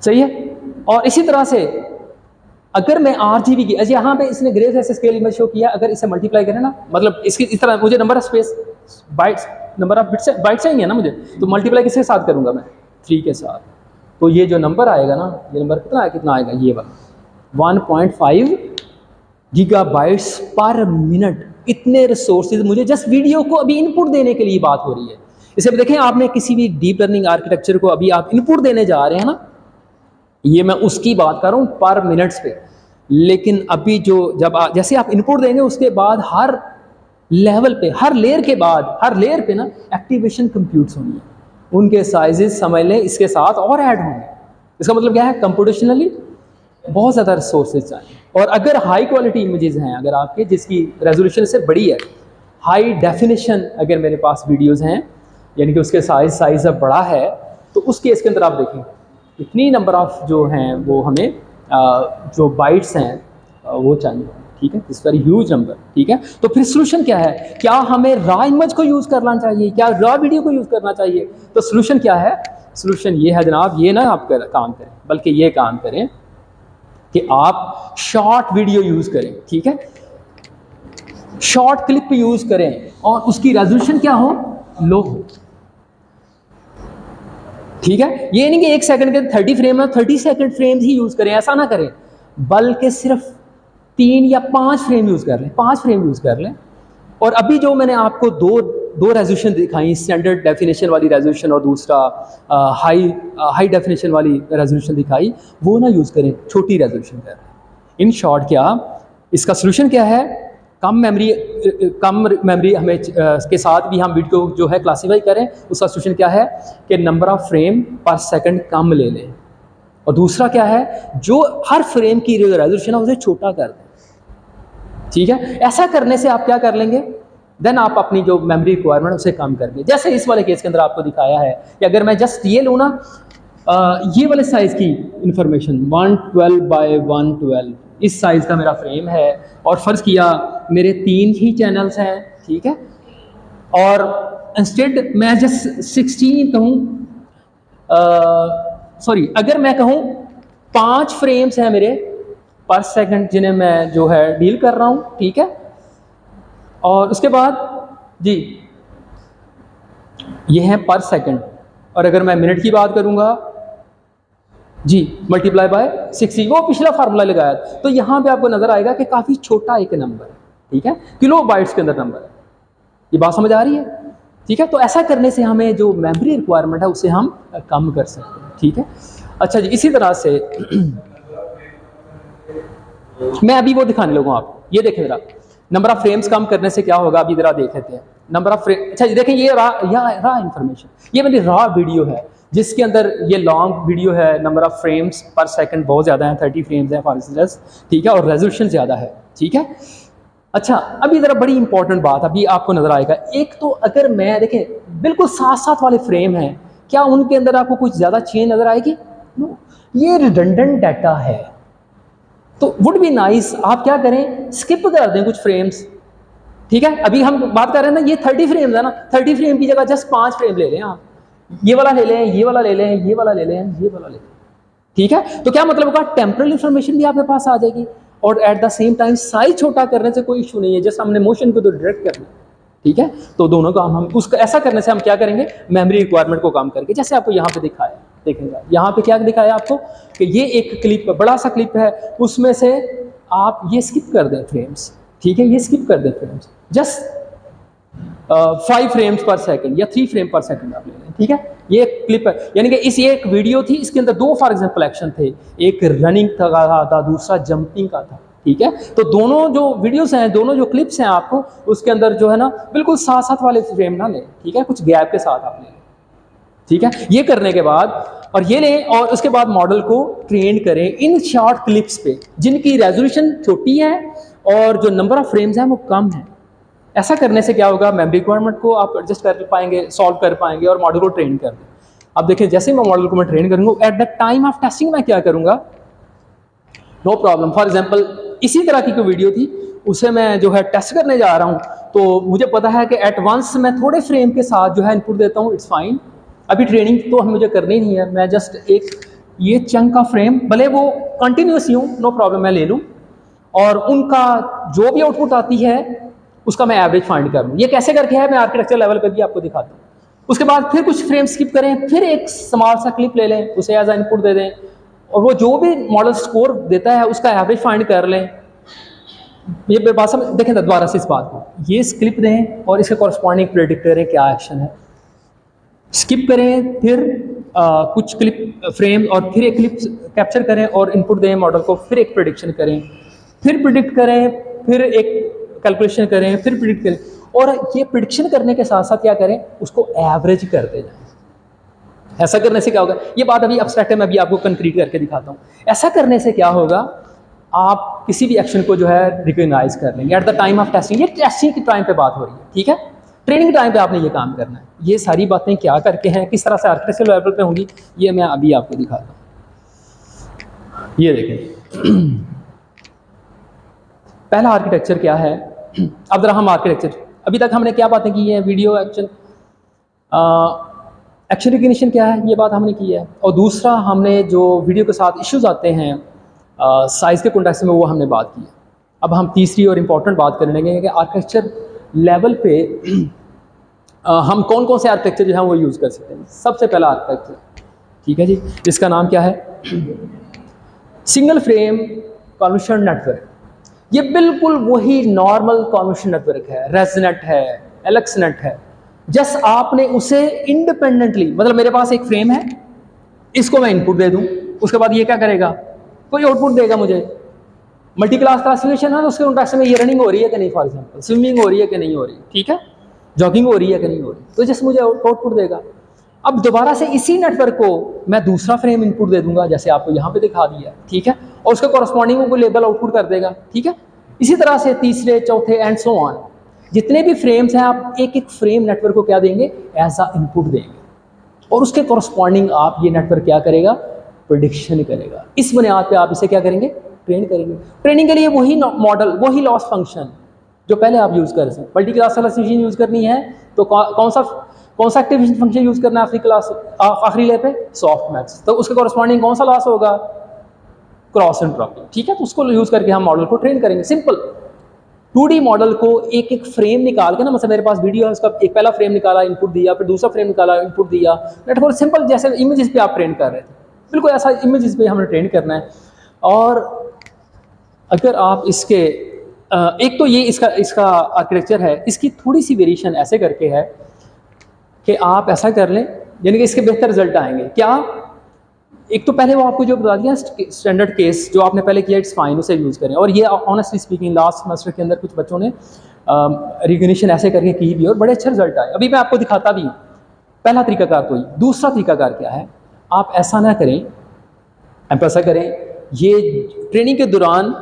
सही है। और इसी तरह से अगर मैं RGB की, अच्छा यहाँ पे इसने ग्रे जैसे स्केल इमेज शो किया, अगर इसे मल्टीप्लाई करें ना, मतलब इसकी इस तरह मुझे number of space bytes, number of bits bytes चाहिए ना मुझे, तो मल्टीप्लाई किसके साथ करूँगा मैं? 3 के साथ। तो ये जो नंबर आएगा ना, ये नंबर कितना आएगा? ये वाला 1.5 गीगाबाइट्स पर मिनट। इतने रिसोर्सेज मुझे जस्ट वीडियो को अभी इनपुट देने के लिए बात हो रही है। इसे देखें, आपने किसी भी डीप लर्निंग आर्किटेक्चर को अभी आप इनपुट देने जा रहे हैं ना, ये मैं उसकी बात कर रहा हूँ पर मिनट्स पे। लेकिन अभी जो जब जैसे आप इनपुट देंगे उसके बाद हर लेवल पे, हर लेयर के बाद, हर लेयर पे ना एक्टिवेशन कंप्यूट्स होंगी, उनके साइजेस समझ लें इसके साथ और ऐड होंगे। इसका मतलब क्या है? कंप्यूटेशनली बहुत ज़्यादा रिसोर्सेज चाहिए। और अगर हाई क्वालिटी इमेजेस हैं अगर आपके, जिसकी रेजोल्यूशन से बड़ी है, हाई डेफिनेशन अगर मेरे पास वीडियोज़ हैं, यानी कि उसके साइज अब बड़ा है, तो उस केस के अंदर आप देखें इतनी नंबर ऑफ जो हैं वो हमें जो बाइट्स हैं वो चाहिए, ठीक है। इट्स वेरी ह्यूज नंबर, ठीक है। तो फिर सोल्यूशन क्या है? क्या हमें रॉ इमेज को यूज़ करना चाहिए? क्या रॉ वीडियो को यूज़ करना चाहिए? तो सोल्यूशन क्या है? सोल्यूशन ये है जनाब, ये ना आप काम करें, बल्कि ये काम करें कि आप शॉर्ट वीडियो यूज़ करें, ठीक है। शॉर्ट क्लिप यूज़ करें और उसकी रेजोल्यूशन क्या हो? लो हो, ठीक है। ये नहीं कि 1 सेकंड के 30 फ्रेम है, 30 सेकंड फ्रेम्स ही यूज़ करें, ऐसा ना करें, बल्कि सिर्फ 3 या 5 फ्रेम यूज़ कर लें, 5 फ्रेम यूज़ कर लें। और अभी जो मैंने आपको दो रेजोल्यूशन दिखाई, स्टैंडर्ड डेफिनेशन वाली रेजोल्यूशन और दूसरा हाई डेफिनेशन वाली रेजोल्यूशन दिखाई, वो ना यूज़ करें, छोटी रेजोल्यूशन करें। इन शॉर्ट क्या इसका सोल्यूशन क्या है? कम मेमोरी हमें के साथ भी हम वीडियो जो है क्लासीफाई करें। उसका सोल्यूशन क्या है कि नंबर ऑफ फ्रेम पर सेकंड कम ले लें, और दूसरा क्या है, जो हर फ्रेम की रेजोल्यूशन है उसे छोटा कर दें, ठीक है। ऐसा करने से आप क्या कर लेंगे? देन आप अपनी जो मेमोरी रिक्वायरमेंट उसे कम करके, जैसे इस वाले केस के अंदर आपको दिखाया है कि अगर मैं जस्ट ये लूँ ना, ये वाले साइज़ की इंफॉर्मेशन 112 बाय 112 इस साइज़ का मेरा फ्रेम है, और फ़र्ज़ किया मेरे 3 ही चैनल्स हैं, ठीक है। और इंस्टेड मैं जस्ट 16 कहूँ, सॉरी अगर मैं कहूँ 5 फ्रेम्स हैं मेरे पर सेकंड जिन्हें मैं जो है डील कर रहा हूँ, ठीक है। और उसके बाद जी ये है पर सेकंड, और अगर मैं मिनट की बात करूँगा जी मल्टीप्लाई बाय 60, वो पिछला फार्मूला लगाया। तो यहाँ पे आपको नज़र आएगा कि काफ़ी छोटा एक नंबर है, ठीक है, किलो बाइट्स के अंदर नंबर है। ये बात समझ आ रही है, ठीक है। तो ऐसा करने से हमें जो मेमोरी रिक्वायरमेंट है उसे हम कम कर सकते हैं, ठीक है। अच्छा जी, इसी तरह से मैं अभी वो दिखाने लगूँ आपको, ये देखें ज़रा नंबर ऑफ फ्रेम्स कम करने से क्या होगा, अभी ज़रा देख लेते हैं नंबर ऑफ फ्रेम। अच्छा जी देखें, ये रॉ इन्फॉर्मेशन, ये मेरी रॉ वीडियो है जिसके अंदर ये लॉन्ग वीडियो है, नंबर ऑफ फ्रेम्स पर सेकंड बहुत ज़्यादा है, 30 फ्रेम्स है फॉर इंस्टेंस, ठीक है, और रेजोल्यूशन ज़्यादा है, ठीक है। अच्छा, अभी ज़रा बड़ी इंपॉर्टेंट बात अभी आपको नज़र आएगा। एक तो अगर मैं देखें बिल्कुल साथ-साथ वाले फ्रेम हैं, क्या उनके अंदर आपको कुछ ज़्यादा चेंज नज़र आएगी? नो, ये रिडंडेंट डाटा है। तो वुड बी नाइस आप क्या करें, स्किप कर दें कुछ फ्रेम्स, ठीक है? अभी हम बात कर रहे हैं ना, ये 30 फ्रेम्स है ना, 30 फ्रेम की जगह जस्ट 5 फ्रेम ले लें आप। ये वाला ले लें, ये वाला ले लें, ये वाला ले लें, ये वाला ले लें, ठीक है? तो क्या मतलब होगा, टेम्पोरल इन्फॉर्मेशन भी आपके पास आ जाएगी और at the same time size छोटा करने से कोई इशू नहीं है, जस्ट हमने मोशन को तो डायरेक्ट करना है, ठीक है? तो दोनों काम हम उसका ऐसा करने से हम क्या करेंगे, मेमोरी रिक्वायरमेंट को काम करके, जैसे आपको यहाँ पे दिखाया, देखेंगे यहाँ पे क्या दिखाया आपको कि ये एक क्लिप, बड़ा सा क्लिप है, उसमें से आप ये स्किप कर दें फ्रेम्स, ठीक है? ये स्किप कर दें फ्रेम्स, जस्ट 5 फ्रेम्स पर सेकंड या 3 फ्रेम पर सेकंड आप ले लें, ठीक है? ये एक क्लिप है, यानी कि इस ये एक वीडियो थी, इसके अंदर 2 फॉर एग्जांपल एक्शन थे, एक रनिंग था, दूसरा जंपिंग का था, ठीक है? तो दोनों जो वीडियोस हैं, दोनों जो क्लिप्स हैं, आपको उसके अंदर जो है ना बिल्कुल साथ-साथ वाले फ्रेम ना लें, ठीक है? कुछ गैप के साथ आप लें, ठीक है? ये करने के बाद और ये लें और उसके बाद मॉडल को ट्रेन करें इन शॉर्ट क्लिप्स पे, जिनकी रेजोल्यूशन छोटी है और जो नंबर ऑफ फ्रेम्स हैं वो कम है। ऐसा करने से क्या होगा, मेमोरी रिक्वायरमेंट को आप एडजस्ट कर पाएंगे, सॉल्व कर पाएंगे और मॉडल को ट्रेन कर दें। अब देखिए, जैसे मैं मॉडल को मैं ट्रेन करूंगा, at the time of testing मैं क्या करूंगा, नो प्रॉब्लम। फॉर एग्जांपल इसी तरह की कोई वीडियो थी, उसे मैं जो है टेस्ट करने जा रहा हूँ, तो मुझे पता है कि एट वंस मैं थोड़े फ्रेम के साथ जो है इनपुट देता हूँ, इट्स फाइन। अभी ट्रेनिंग तो मुझे करनी नहीं है, मैं जस्ट एक ये चंक का फ्रेम, भले वो कंटिन्यूस ही हूँ, नो प्रॉब्लम, मैं ले लूँ और उनका जो भी आउटपुट आती है उसका मैं एवरेज फाइंड कर लूँ। ये कैसे करके है, मैं आर्किटेक्चर लेवल पर भी आपको दिखाता हूँ। उसके बाद फिर कुछ फ्रेम स्किप करें, फिर एक स्मॉल सा क्लिप ले लें, उसे एज अ इनपुट दे दें और वो जो भी मॉडल स्कोर देता है उसका एवरेज फाइंड कर लें। ये बात समझ, देखें दोबारा से इस बात को, ये स्क्रिप्ट दें और इसके कॉरस्पॉन्डिंग प्रेडिक्ट करें क्या एक्शन है, स्किप करें, फिर कुछ क्लिप फ्रेम और फिर एक क्लिप कैप्चर करें और इनपुट दें मॉडल को, फिर एक प्रेडिक्शन करें, फिर प्रिडिक्ट करें, फिर एक कैलकुलेशन करें, फिर प्रिडिक्ट करें और ये प्रिडिक्शन करने के साथ साथ क्या करें, उसको एवरेज करते जाएं। ऐसा करने से क्या होगा, ये बात अभी एब्स्ट्रैक्ट है, मैं अभी आपको कंक्रीट करके दिखाता हूँ। ऐसा करने से क्या होगा, आप किसी भी एक्शन को जो है रिकॉग्नाइज कर लेंगे at the time of testing. ये टेस्टिंग के टाइम पे बात हो रही है, ठीक है? ट्रेनिंग टाइम पे आपने ये काम करना है। ये सारी बातें क्या करके हैं, किस तरह से आर्किटेक्चर लेवल पे होंगी, ये मैं अभी आपको दिखाता हूँ। ये देखें पहला आर्किटेक्चर क्या है। अब जरा हम आर्किटेक्चर, अभी तक हमने क्या बातें की हैं, वीडियो एक्शन, एक्शन रिकग्निशन क्या है, ये बात हमने की है। और दूसरा हमने जो वीडियो के साथ इश्यूज आते हैं साइज़ के कॉन्टेक्स्ट में, वो हमने बात की है। अब हम तीसरी और इम्पॉर्टेंट बात कर लेंगे कि आर्किटेक्चर लेवल पे हम कौन कौन से आर्किटेक्चर जो है वो यूज़ कर सकते हैं। सबसे पहला आर्किटेक्चर, ठीक है जी, जिसका नाम क्या है, सिंगल फ्रेम कॉन्वोल्यूशन नेटवर्क। ये बिल्कुल वही नॉर्मल कॉन्वोल्यूशन नेटवर्क है, रेजनेट है, एलेक्सनेट है। जस्ट आपने उसे इंडिपेंडेंटली, मतलब मेरे पास एक फ्रेम है, इसको मैं इनपुट दे दूं, उसके बाद ये क्या करेगा, कोई आउटपुट देगा मुझे। मल्टी क्लास क्लासिफिकेशन है तो उसके कॉन्टेक्स्ट में ये रनिंग हो रही है कि नहीं, फॉर एग्जांपल स्विमिंग हो रही है कि नहीं हो रही, ठीक है, जॉगिंग हो रही है कि नहीं हो रही, तो जस्ट मुझे आउटपुट देगा। अब दोबारा से इसी नेटवर्क को मैं दूसरा फ्रेम इनपुट दे दूंगा, जैसे आपको यहाँ पे दिखा दिया, ठीक है, और उसके कॉरस्पॉन्डिंग को लेबल आउटपुट कर देगा, ठीक है। इसी तरह से तीसरे, चौथे एंड सो ऑन, जितने भी फ्रेम्स हैं आप एक एक फ्रेम नेटवर्क को क्या देंगे, एज अ इनपुट देंगे और उसके कॉरस्पॉन्डिंग आप ये नेटवर्क क्या करेगा, प्रेडिक्शन करेगा। इस बुनियाद पे आप इसे क्या करेंगे, ट्रेन करेंगे। ट्रेनिंग के लिए वही मॉडल, वही लॉस फंक्शन जो पहले आप यूज़ कर सकते हैं। मल्टी क्लास क्लासिफिकेशन यूज़ करनी है तो कौन सा एक्टिवेशन फंक्शन यूज़ करना है आखिरी लेयर पे, सॉफ्ट मैक्स, तो उसके कॉरस्पॉन्डिंग कौन सा लॉस होगा, क्रॉस एंट्रोपी, ठीक है। तो उसको यूज़ करके हम मॉडल को ट्रेन करेंगे। सिंपल 2D मॉडल को एक एक फ्रेम निकाल के ना, मतलब मेरे पास वीडियो है, उसका एक पहला फ्रेम निकाला, इनपुट दिया, फिर दूसरा फ्रेम निकाला, इनपुट दिया, नेटवर्क सिंपल जैसे इमेजेस पे आप ट्रेन कर रहे थे, बिल्कुल ऐसा इमेजेस पे हमने ट्रेन करना है। और अगर आप इसके एक तो ये इसका आर्किटेक्चर है, इसकी थोड़ी सी वेरिएशन ऐसे करके है कि आप ऐसा कर लें, यानी कि इसके बेहतर रिजल्ट आएंगे। क्या, एक तो पहले वो आपको जो बता दिया स्टैंडर्ड केस जो आपने पहले किया, इट्स फाइन, उसे यूज़ करें। और ये ऑनेस्टली स्पीकिंग लास्ट सेमेस्टर के अंदर कुछ बच्चों ने रिकग्निशन ऐसे करके की भी और बड़े अच्छे रिजल्ट आए। अभी मैं आपको दिखाता भी हूँ। पहला तरीकाकार तो ही, दूसरा तरीकाकार क्या है, आप ऐसा ना करें, आप ऐसा करें, ये ट्रेनिंग के दौरान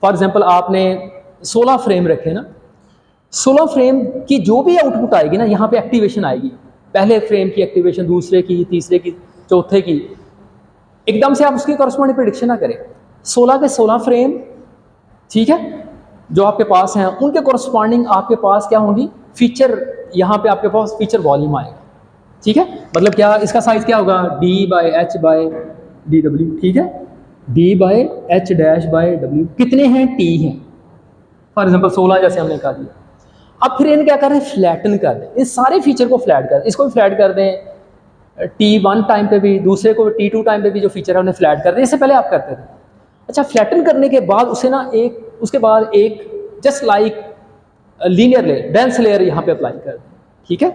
फॉर एग्जांपल आपने 16 फ्रेम रखे ना, 16 फ्रेम की जो भी आउटपुट आएगी ना, यहाँ पे एक्टिवेशन आएगी, पहले फ्रेम की एक्टिवेशन, दूसरे की, तीसरे की, चौथे की, एकदम से आप उसकी कॉरस्पॉन्डिंग प्रेडिक्शन ना करें। 16 के 16 फ्रेम, ठीक है, जो आपके पास हैं उनके कॉरस्पॉन्डिंग आपके पास क्या होंगी, फीचर, यहाँ पे आपके पास फीचर वॉल्यूम आएगा, ठीक है। मतलब क्या, इसका साइज क्या होगा, D/H/DW, ठीक है, D/H-/W, कितने हैं, T हैं, फॉर एग्जाम्पल 16 जैसे हमने कहा दिया। अब फिर इन्हें क्या कर रहे हैं, फ्लैटन कर दें, इस सारे फीचर को फ्लैट कर दें, इसको भी फ्लैट कर दें, T1 टाइम पे भी, दूसरे को T2 टाइम पे भी जो फीचर है उन्हें फ्लैट कर दें, इससे पहले आप करते थे। अच्छा, फ्लैटन करने के बाद उसे ना उसके बाद एक just like linear layer, dense layer यहाँ पे अप्लाई कर दें, ठीक है,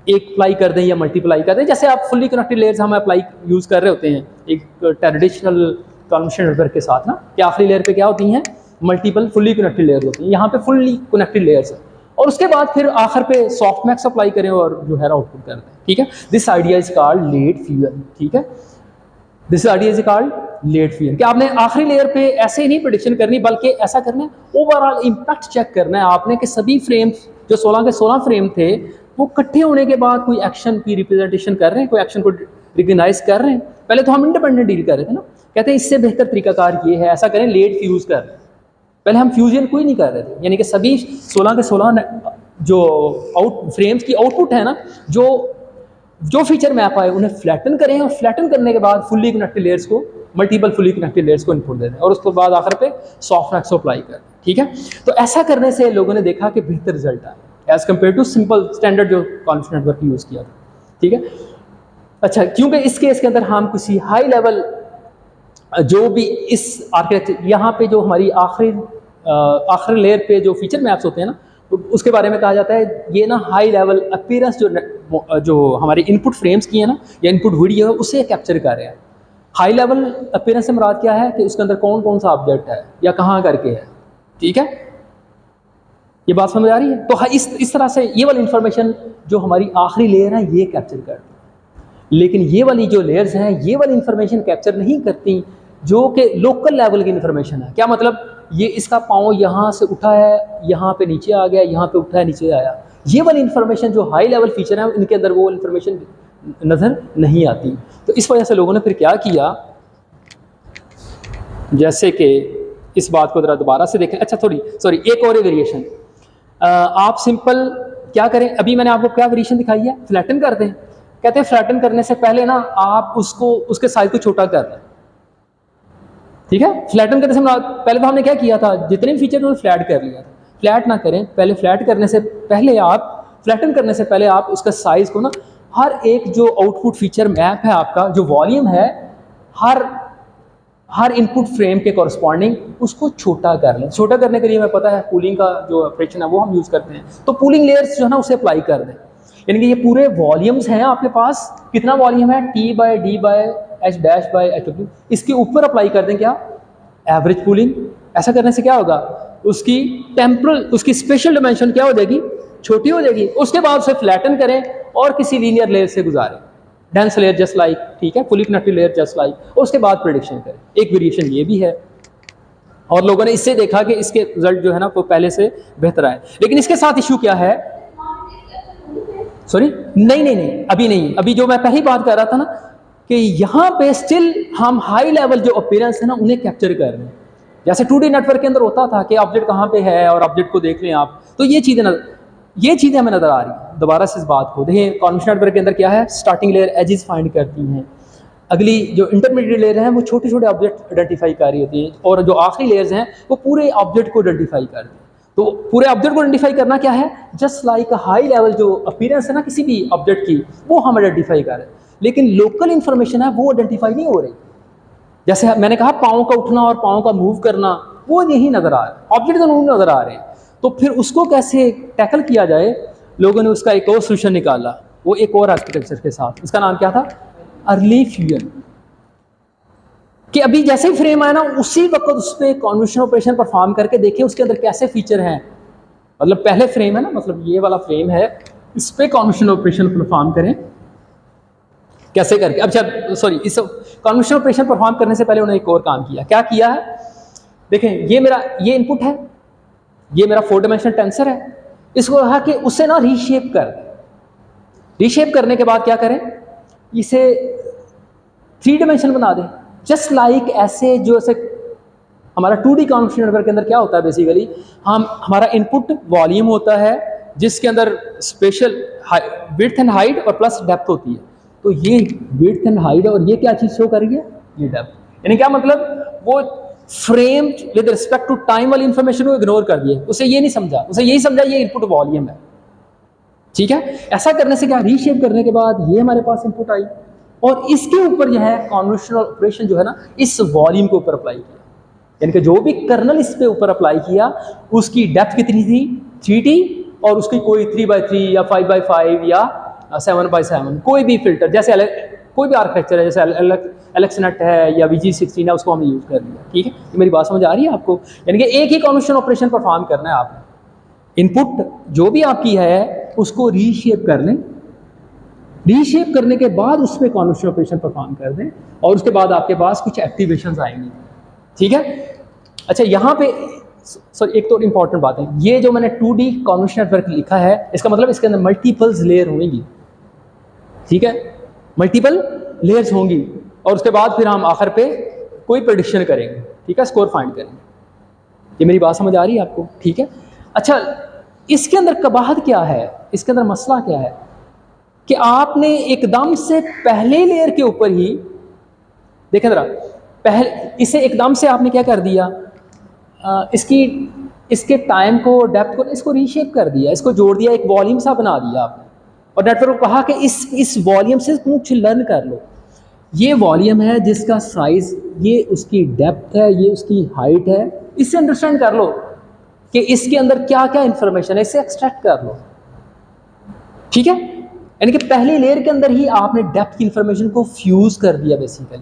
एक अप्लाई कर दें या मल्टीप्लाई कर दें, जैसे आप फुल्ली कनेक्टेड लेयर्स हम अप्लाई यूज़ कर रहे होते हैं एक ट्रेडिशनल कन्वेंशनल नेटवर्क के साथ ना, कि आखिरी लेयर पे क्या होती हैं, मल्टीपल फुल्ली कनेक्टेड लेयर्स होती हैं, यहाँ पे फुल्ली कनेक्टेड लेयर्स है, और उसके बाद फिर आखिर पे सॉफ्ट मैक्स अप्लाई करें और जो है आउटपुट कर दें, ठीक है। This idea is called late fusion, ठीक है, this idea is called late fusion, कि आपने आखिरी लेयर पे ऐसे ही नहीं प्रेडिक्शन करनी, बल्कि ऐसा करना है, ओवरऑल इम्पैक्ट चेक करना है आपने, कि सभी फ्रेम जो 16 के 16 फ्रेम थे वो इकट्ठे होने के बाद कोई एक्शन की रिप्रेजेंटेशन कर रहे हैं, कोई एक्शन को रिकग्नाइज कर रहे हैं। पहले तो हम इंडिपेंडेंट डील कर रहे थे ना, कहते हैं इससे बेहतर तरीकाकार ये है, ऐसा करें, लेट फ्यूज कर, पहले हम फ्यूजन कोई नहीं कर रहे थे, यानी कि सभी 16 के 16 जो फ्रेम्स की आउटपुट है ना, जो फीचर मैप आए उन्हें फ्लैटन करें, और फ्लैटन करने के बाद फुल्ली कनेक्टेड लेयर्स को, मल्टीपल फुल्ली कनेक्टेड लेयर्स को इनपुट दे दें, और उसके बाद आखिर पे सॉफ्ट मैक्स को अप्लाई करें, ठीक है। तो ऐसा करने से लोगों ने देखा कि बेहतर रिजल्ट आया as compare to simple standard जो कॉन्वेंशनल नेटवर्क यूज़ किया था, ठीक है। अच्छा, क्योंकि इस केस के अंदर हम किसी हाई लेवल जो भी इस आर्किटेक्चर, यहाँ पे जो हमारी आखिरी लेयर पे जो फीचर मैप्स होते हैं ना, तो उसके बारे में कहा जाता है ये ना हाई लेवल अपीयरेंस जो हमारे इनपुट फ्रेम्स की है ना, या इनपुट वीडियो है, उसे कैप्चर कर रहे हैं। हाई लेवल अपीयरेंस से मुराद क्या है, कि उसके अंदर कौन कौन सा ऑब्जेक्ट है या कहाँ करके है, ठीक है, ये बात समझ आ रही है। तो इस तरह से ये वाली इंफॉर्मेशन जो हमारी आखिरी लेयर है ये कैप्चर करती है, लेकिन ये वाली जो लेयर्स हैं ये वाली इंफॉर्मेशन कैप्चर नहीं करती, जो कि लोकल लेवल की इंफॉर्मेशन है। क्या मतलब, ये इसका पाँव यहाँ से उठा है, यहाँ पे नीचे आ गया, यहाँ पे उठा है, नीचे आया, ये वाली इंफॉर्मेशन जो हाई लेवल फीचर है इनके अंदर वो इंफॉर्मेशन नज़र नहीं आती। तो इस वजह से लोगों ने फिर क्या किया, जैसे कि इस बात को ज़रा दोबारा से देखें। अच्छा, सॉरी एक और वेरिएशन, आप सिंपल क्या करें, अभी मैंने आपको क्या वेरिएशन दिखाई है, फ्लैटन कर दें। कहते हैं फ्लैटन करने से पहले ना आप उसके साइज को छोटा कर दें, ठीक है। फ्लैटन करने से पहले तो हमने क्या किया था, जितने भी फीचर उन्होंने फ्लैट कर लिया था, फ्लैट ना करें, पहले फ्लैट करने से पहले आप, फ्लैटन करने से पहले आप उसका साइज को ना, हर एक जो आउटपुट फीचर मैप है आपका, जो वॉल्यूम है, हर इनपुट फ्रेम के कॉरस्पॉन्डिंग उसको छोटा कर लें। छोटा करने के लिए हमें पता है पूलिंग का जो ऑपरेशन है वो हम यूज़ करते हैं, तो पूलिंग लेयर्स जो है ना उसे अप्लाई कर दें, यानी कि ये पूरे वॉल्यूम्स हैं आपके पास, कितना वॉल्यूम है, T/D/H-/W, इसके ऊपर अप्लाई कर दें क्या, एवरेज पूलिंग। ऐसा करने से क्या होगा, उसकी टेम्परल, उसकी स्पेशल डिमेंशन क्या हो जाएगी, छोटी हो जाएगी। उसके बाद उसे फ्लैटन करें और किसी लीनियर लेयर से गुजारें, डेंस लेयर जस्ट लाइक, ठीक है, fully connected layer just like, और उसके बाद प्रेडिक्शन करें। एक वेरिएशन ये भी है, और लोगों ने इससे देखा कि इसके रिजल्ट जो है ना वो पहले से बेहतर आए। लेकिन इसके साथ इशू क्या है, सॉरी नहीं, अभी नहीं, अभी जो मैं पहली बात कर रहा था ना, कि यहाँ पे स्टिल हम हाई लेवल जो अपीयरेंस है ना उन्हें कैप्चर कर रहे हैं। जैसे 2D नेटवर्क के अंदर होता था कि ऑब्जेक्ट कहाँ पे है और ऑब्जेक्ट को देख लें आप, तो ये चीज़ें हमें नज़र आ रही है। दोबारा से इस बात को देखें, कॉन्वेंशनल नेटवर्क के अंदर क्या है, स्टार्टिंग लेयर एजेस फाइंड करती हैं, अगली जो इंटरमीडिएट लेयर है वो छोटे छोटे ऑब्जेक्ट आइडेंटिफाई कर रही होती हैं, और जो आखिरी लेयर्स हैं वो पूरे ऑब्जेक्ट को आइडेंटिफाई करती हैं। तो पूरे ऑब्जेक्ट को आइडेंटिफाई करना क्या है, जस्ट लाइक हाई लेवल जो अपीयरेंस है ना किसी भी ऑब्जेक्ट की, वो हम आइडेंटिफाई कर रहे हैं, लेकिन लोकल इंफॉर्मेशन है वो आइडेंटिफाई नहीं हो रही। जैसे मैंने कहा पाँव का उठना और पाँव का मूव करना, वो नहीं नज़र आ रहा, ऑब्जेक्ट तो नहीं नज़र आ रहे हैं। तो फिर उसको कैसे टैकल किया जाए, लोगों ने उसका एक और सोल्यूशन निकाला, वो एक और आर्किटेक्चर के साथ, उसका नाम क्या था, अर्ली फ्यूजन। कि अभी जैसे ही फ्रेम आया ना उसी वक्त उस पर कॉन्वोल्यूशन ऑपरेशन परफॉर्म करके देखें उसके अंदर कैसे फीचर हैं। मतलब पहले फ्रेम है ना, मतलब ये वाला फ्रेम है, इस पर कॉन्वोल्यूशन ऑपरेशन परफॉर्म करें कैसे करके। अब जब सॉरी इस कॉन्वोल्यूशन ऑपरेशन परफॉर्म करने से पहले उन्होंने एक और काम किया। क्या किया है, देखें ये मेरा ये इनपुट है, ये मेरा 4 डायमेंशनल टेंसर है, इसको कहा कि उसे ना रीशेप कर। रीशेप करने के बाद क्या करें, इसे 3 डायमेंशन बना दें। जस्ट लाइक ऐसे जो ऐसे हमारा 2D कॉन्वोल्यूशन नेटवर्क के अंदर क्या होता है, बेसिकली हमारा इनपुट वॉल्यूम होता है जिसके अंदर स्पेशल विड्थ एंड हाइट और प्लस डेप्थ होती है। तो ये विड्थ एंड हाइट और ये क्या चीज़ शो कर रही है, ये डेप्थ। यानी क्या मतलब, वो frame with respect to time वाली इंफॉर्मेशन को इग्नोर कर दिए, उसे ये नहीं समझा, उसे यही समझा ये इनपुट वॉल्यूम है। ठीक है, ऐसा करने से क्या, रीशेप करने के बाद ये हमारे पास इनपुट आई और इसके ऊपर यह है कन्वोल्यूशनल ऑपरेशन जो है ना, इस वॉल्यूम के ऊपर अप्लाई किया। यानी कि जो भी कर्नल इस पे ऊपर अप्लाई किया उसकी डेप्थ कितनी थी, 3T, और उसकी कोई 3x3 या 5x5 या 7x7 कोई भी फिल्टर, जैसे कोई भी आर्किटेक्चर है, जैसे एलेक्सनेट है या VG16 है, उसको हमने यूज़ कर लिया। ठीक है, ये मेरी बात समझ आ रही है आपको? यानी कि एक ही कन्वोल्यूशन ऑपरेशन परफॉर्म करना है आपने। इनपुट जो भी आपकी है उसको रीशेप कर लें, रीशेप करने के बाद उस पर कन्वोल्यूशन ऑपरेशन परफॉर्म कर दें और उसके बाद आपके पास कुछ एक्टिवेशंस आएंगी। ठीक है, अच्छा यहाँ पे सर एक तो इम्पॉर्टेंट बात है, ये जो मैंने 2D कन्वोल्यूशन नेटवर्क लिखा है, इसका मतलब इसके अंदर मल्टीपल्स लेयर होंगी। ठीक है, मल्टीपल लेयर्स होंगी और उसके बाद फिर हम आखिर पे कोई प्रेडिक्शन करेंगे। ठीक है, स्कोर फाइंड करेंगे। ये मेरी बात समझ आ रही है आपको? ठीक है, अच्छा इसके अंदर कबाहत क्या है, इसके अंदर मसला क्या है कि आपने एकदम से पहले लेयर के ऊपर ही देखें जरा, पहले इसे एकदम से आपने क्या कर दिया, इसके टाइम को, डेप्थ को, इसको रीशेप कर दिया, इसको जोड़ दिया, एक वॉल्यूम सा बना दिया आपने और नेटवर्क को कहा कि इस वॉल्यूम से कुछ लर्न कर लो। ये वॉल्यूम है जिसका साइज, ये उसकी डेप्थ है, ये उसकी हाइट है, इससे अंडरस्टैंड कर लो कि इसके अंदर क्या क्या इंफॉर्मेशन है, इससे एक्सट्रैक्ट कर लो। ठीक है, यानी कि पहली लेयर के अंदर ही आपने डेप्थ की इंफॉर्मेशन को फ्यूज कर दिया बेसिकली।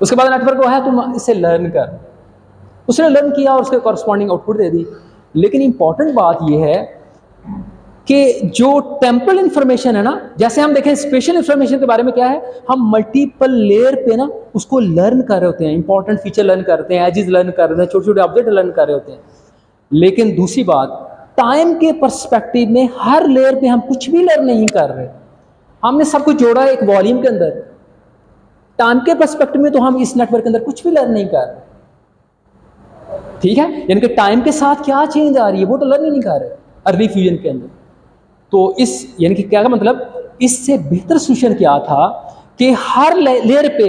उसके बाद नेटवर्क को है तुम इसे लर्न कर, उसने लर्न किया और उसके कॉरस्पॉन्डिंग आउटपुट दे दी। लेकिन इंपॉर्टेंट बात यह है कि जो टेम्परल इंफॉर्मेशन है ना, जैसे हम देखें स्पेशल इंफॉर्मेशन के बारे में क्या है, हम मल्टीपल लेयर पे ना उसको लर्न कर रहे होते हैं, इंपॉर्टेंट फीचर लर्न करते हैं, एजेस लर्न कर रहे हैं, छोटे छोटे ऑब्जेक्ट लर्न कर रहे होते हैं। लेकिन दूसरी बात, टाइम के पर्सपेक्टिव में हर लेयर पे हम कुछ भी लर्न नहीं कर रहे, हमने सब कुछ जोड़ा है एक वॉल्यूम के अंदर। टाइम के पर्सपेक्टिव में तो हम इस नेटवर्क के अंदर कुछ भी लर्न नहीं कर रहे। ठीक है, यानी कि टाइम के साथ क्या चेंज आ रही है वो तो लर्न ही नहीं कर रहे अर्ली फ्यूजन के अंदर। तो इस यानी कि क्या का मतलब, इससे बेहतर सोल्यूशन क्या था कि हर लेयर पे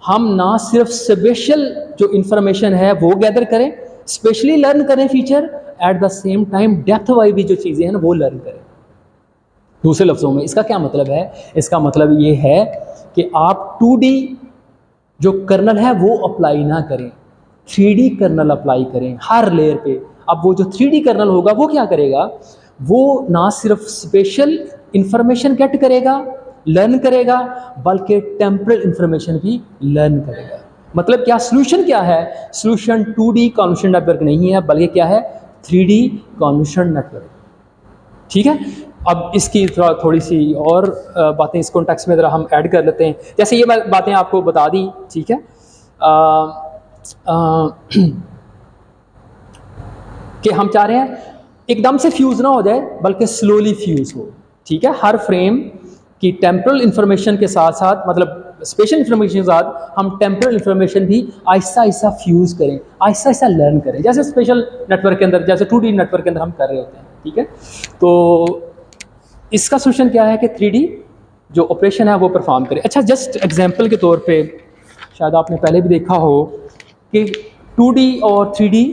हम ना सिर्फ स्पेशल जो इंफॉर्मेशन है वो गैदर करें, स्पेशली लर्न करें feature, at the same time depth wise भी जो चीज़ें हैं ना वो लर्न करें। दूसरे लफ्ज़ों में इसका क्या मतलब है, इसका मतलब ये है कि आप 2D जो कर्नल है वो अप्लाई ना करें, 3D कर्नल अप्लाई करें हर लेयर पे। अब वो जो 3D कर्नल होगा वो क्या करेगा, वो ना सिर्फ स्पेशल इंफॉर्मेशन गेट करेगा, लर्न करेगा, बल्कि टेम्परल इंफॉर्मेशन भी लर्न करेगा। मतलब क्या सोल्यूशन क्या है, सोल्यूशन 2D कन्वोल्यूशन नेटवर्क नहीं है, बल्कि क्या है 3D कन्वोल्यूशन नेटवर्क। ठीक है, अब इसकी थोड़ी सी और बातें इस कॉन्टेक्स्ट में ज़रा हम ऐड कर लेते हैं। जैसे ये बातें आपको बता दी, ठीक है, कि हम चाह रहे हैं एकदम से फ्यूज़ ना हो जाए बल्कि स्लोली फ्यूज़ हो। ठीक है, हर फ्रेम की टेम्परल इंफॉर्मेशन के साथ साथ, मतलब स्पेशल इंफॉर्मेशन के साथ हम टेम्परल इंफॉर्मेशन भी आहिस्ता आहिस्ता फ्यूज़ करें, आहिस्ता आहिस्ता लर्न करें, जैसे स्पेशल नेटवर्क के अंदर, जैसे 2D नेटवर्क के अंदर हम कर रहे होते हैं। ठीक है, तो इसका सोल्यूशन क्या है कि 3D जो ऑपरेशन है वो परफॉर्म करे। अच्छा, जस्ट एग्जांपल के तौर पे शायद आपने पहले भी देखा हो कि 2D और 3D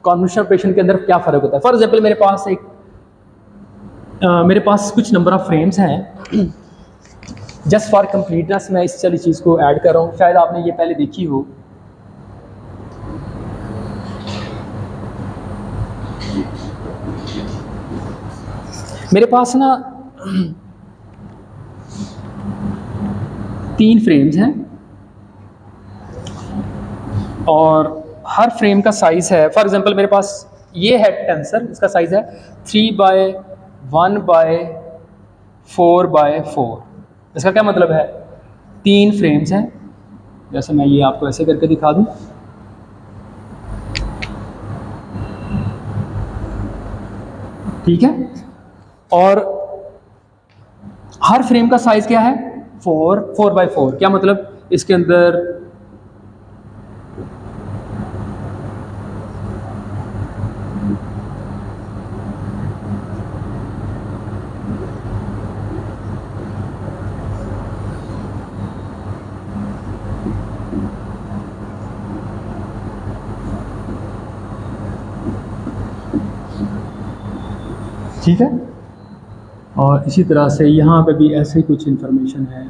कन्वोल्यूशन ऑपरेशन के अंदर क्या फ़र्क होता है। फॉर एग्जांपल मेरे पास कुछ नंबर ऑफ़ फ्रेम्स हैं, जस्ट फॉर कंप्लीटनेस मैं इस चली चीज़ को ऐड कर रहा हूँ, शायद आपने ये पहले देखी हो। मेरे पास ना 3 फ्रेम्स हैं और हर फ्रेम का साइज़ है, फॉर एग्जांपल मेरे पास ये है टेंसर, इसका साइज़ है 3/1/4/4। इसका क्या मतलब है, 3 फ्रेम्स हैं, जैसे मैं ये आपको ऐसे करके दिखा दूँ, ठीक है। और हर फ्रेम का साइज क्या है? 4x4। क्या मतलब? इसके अंदर ठीक है। और इसी तरह से यहाँ पे भी ऐसे ही कुछ इंफॉर्मेशन है।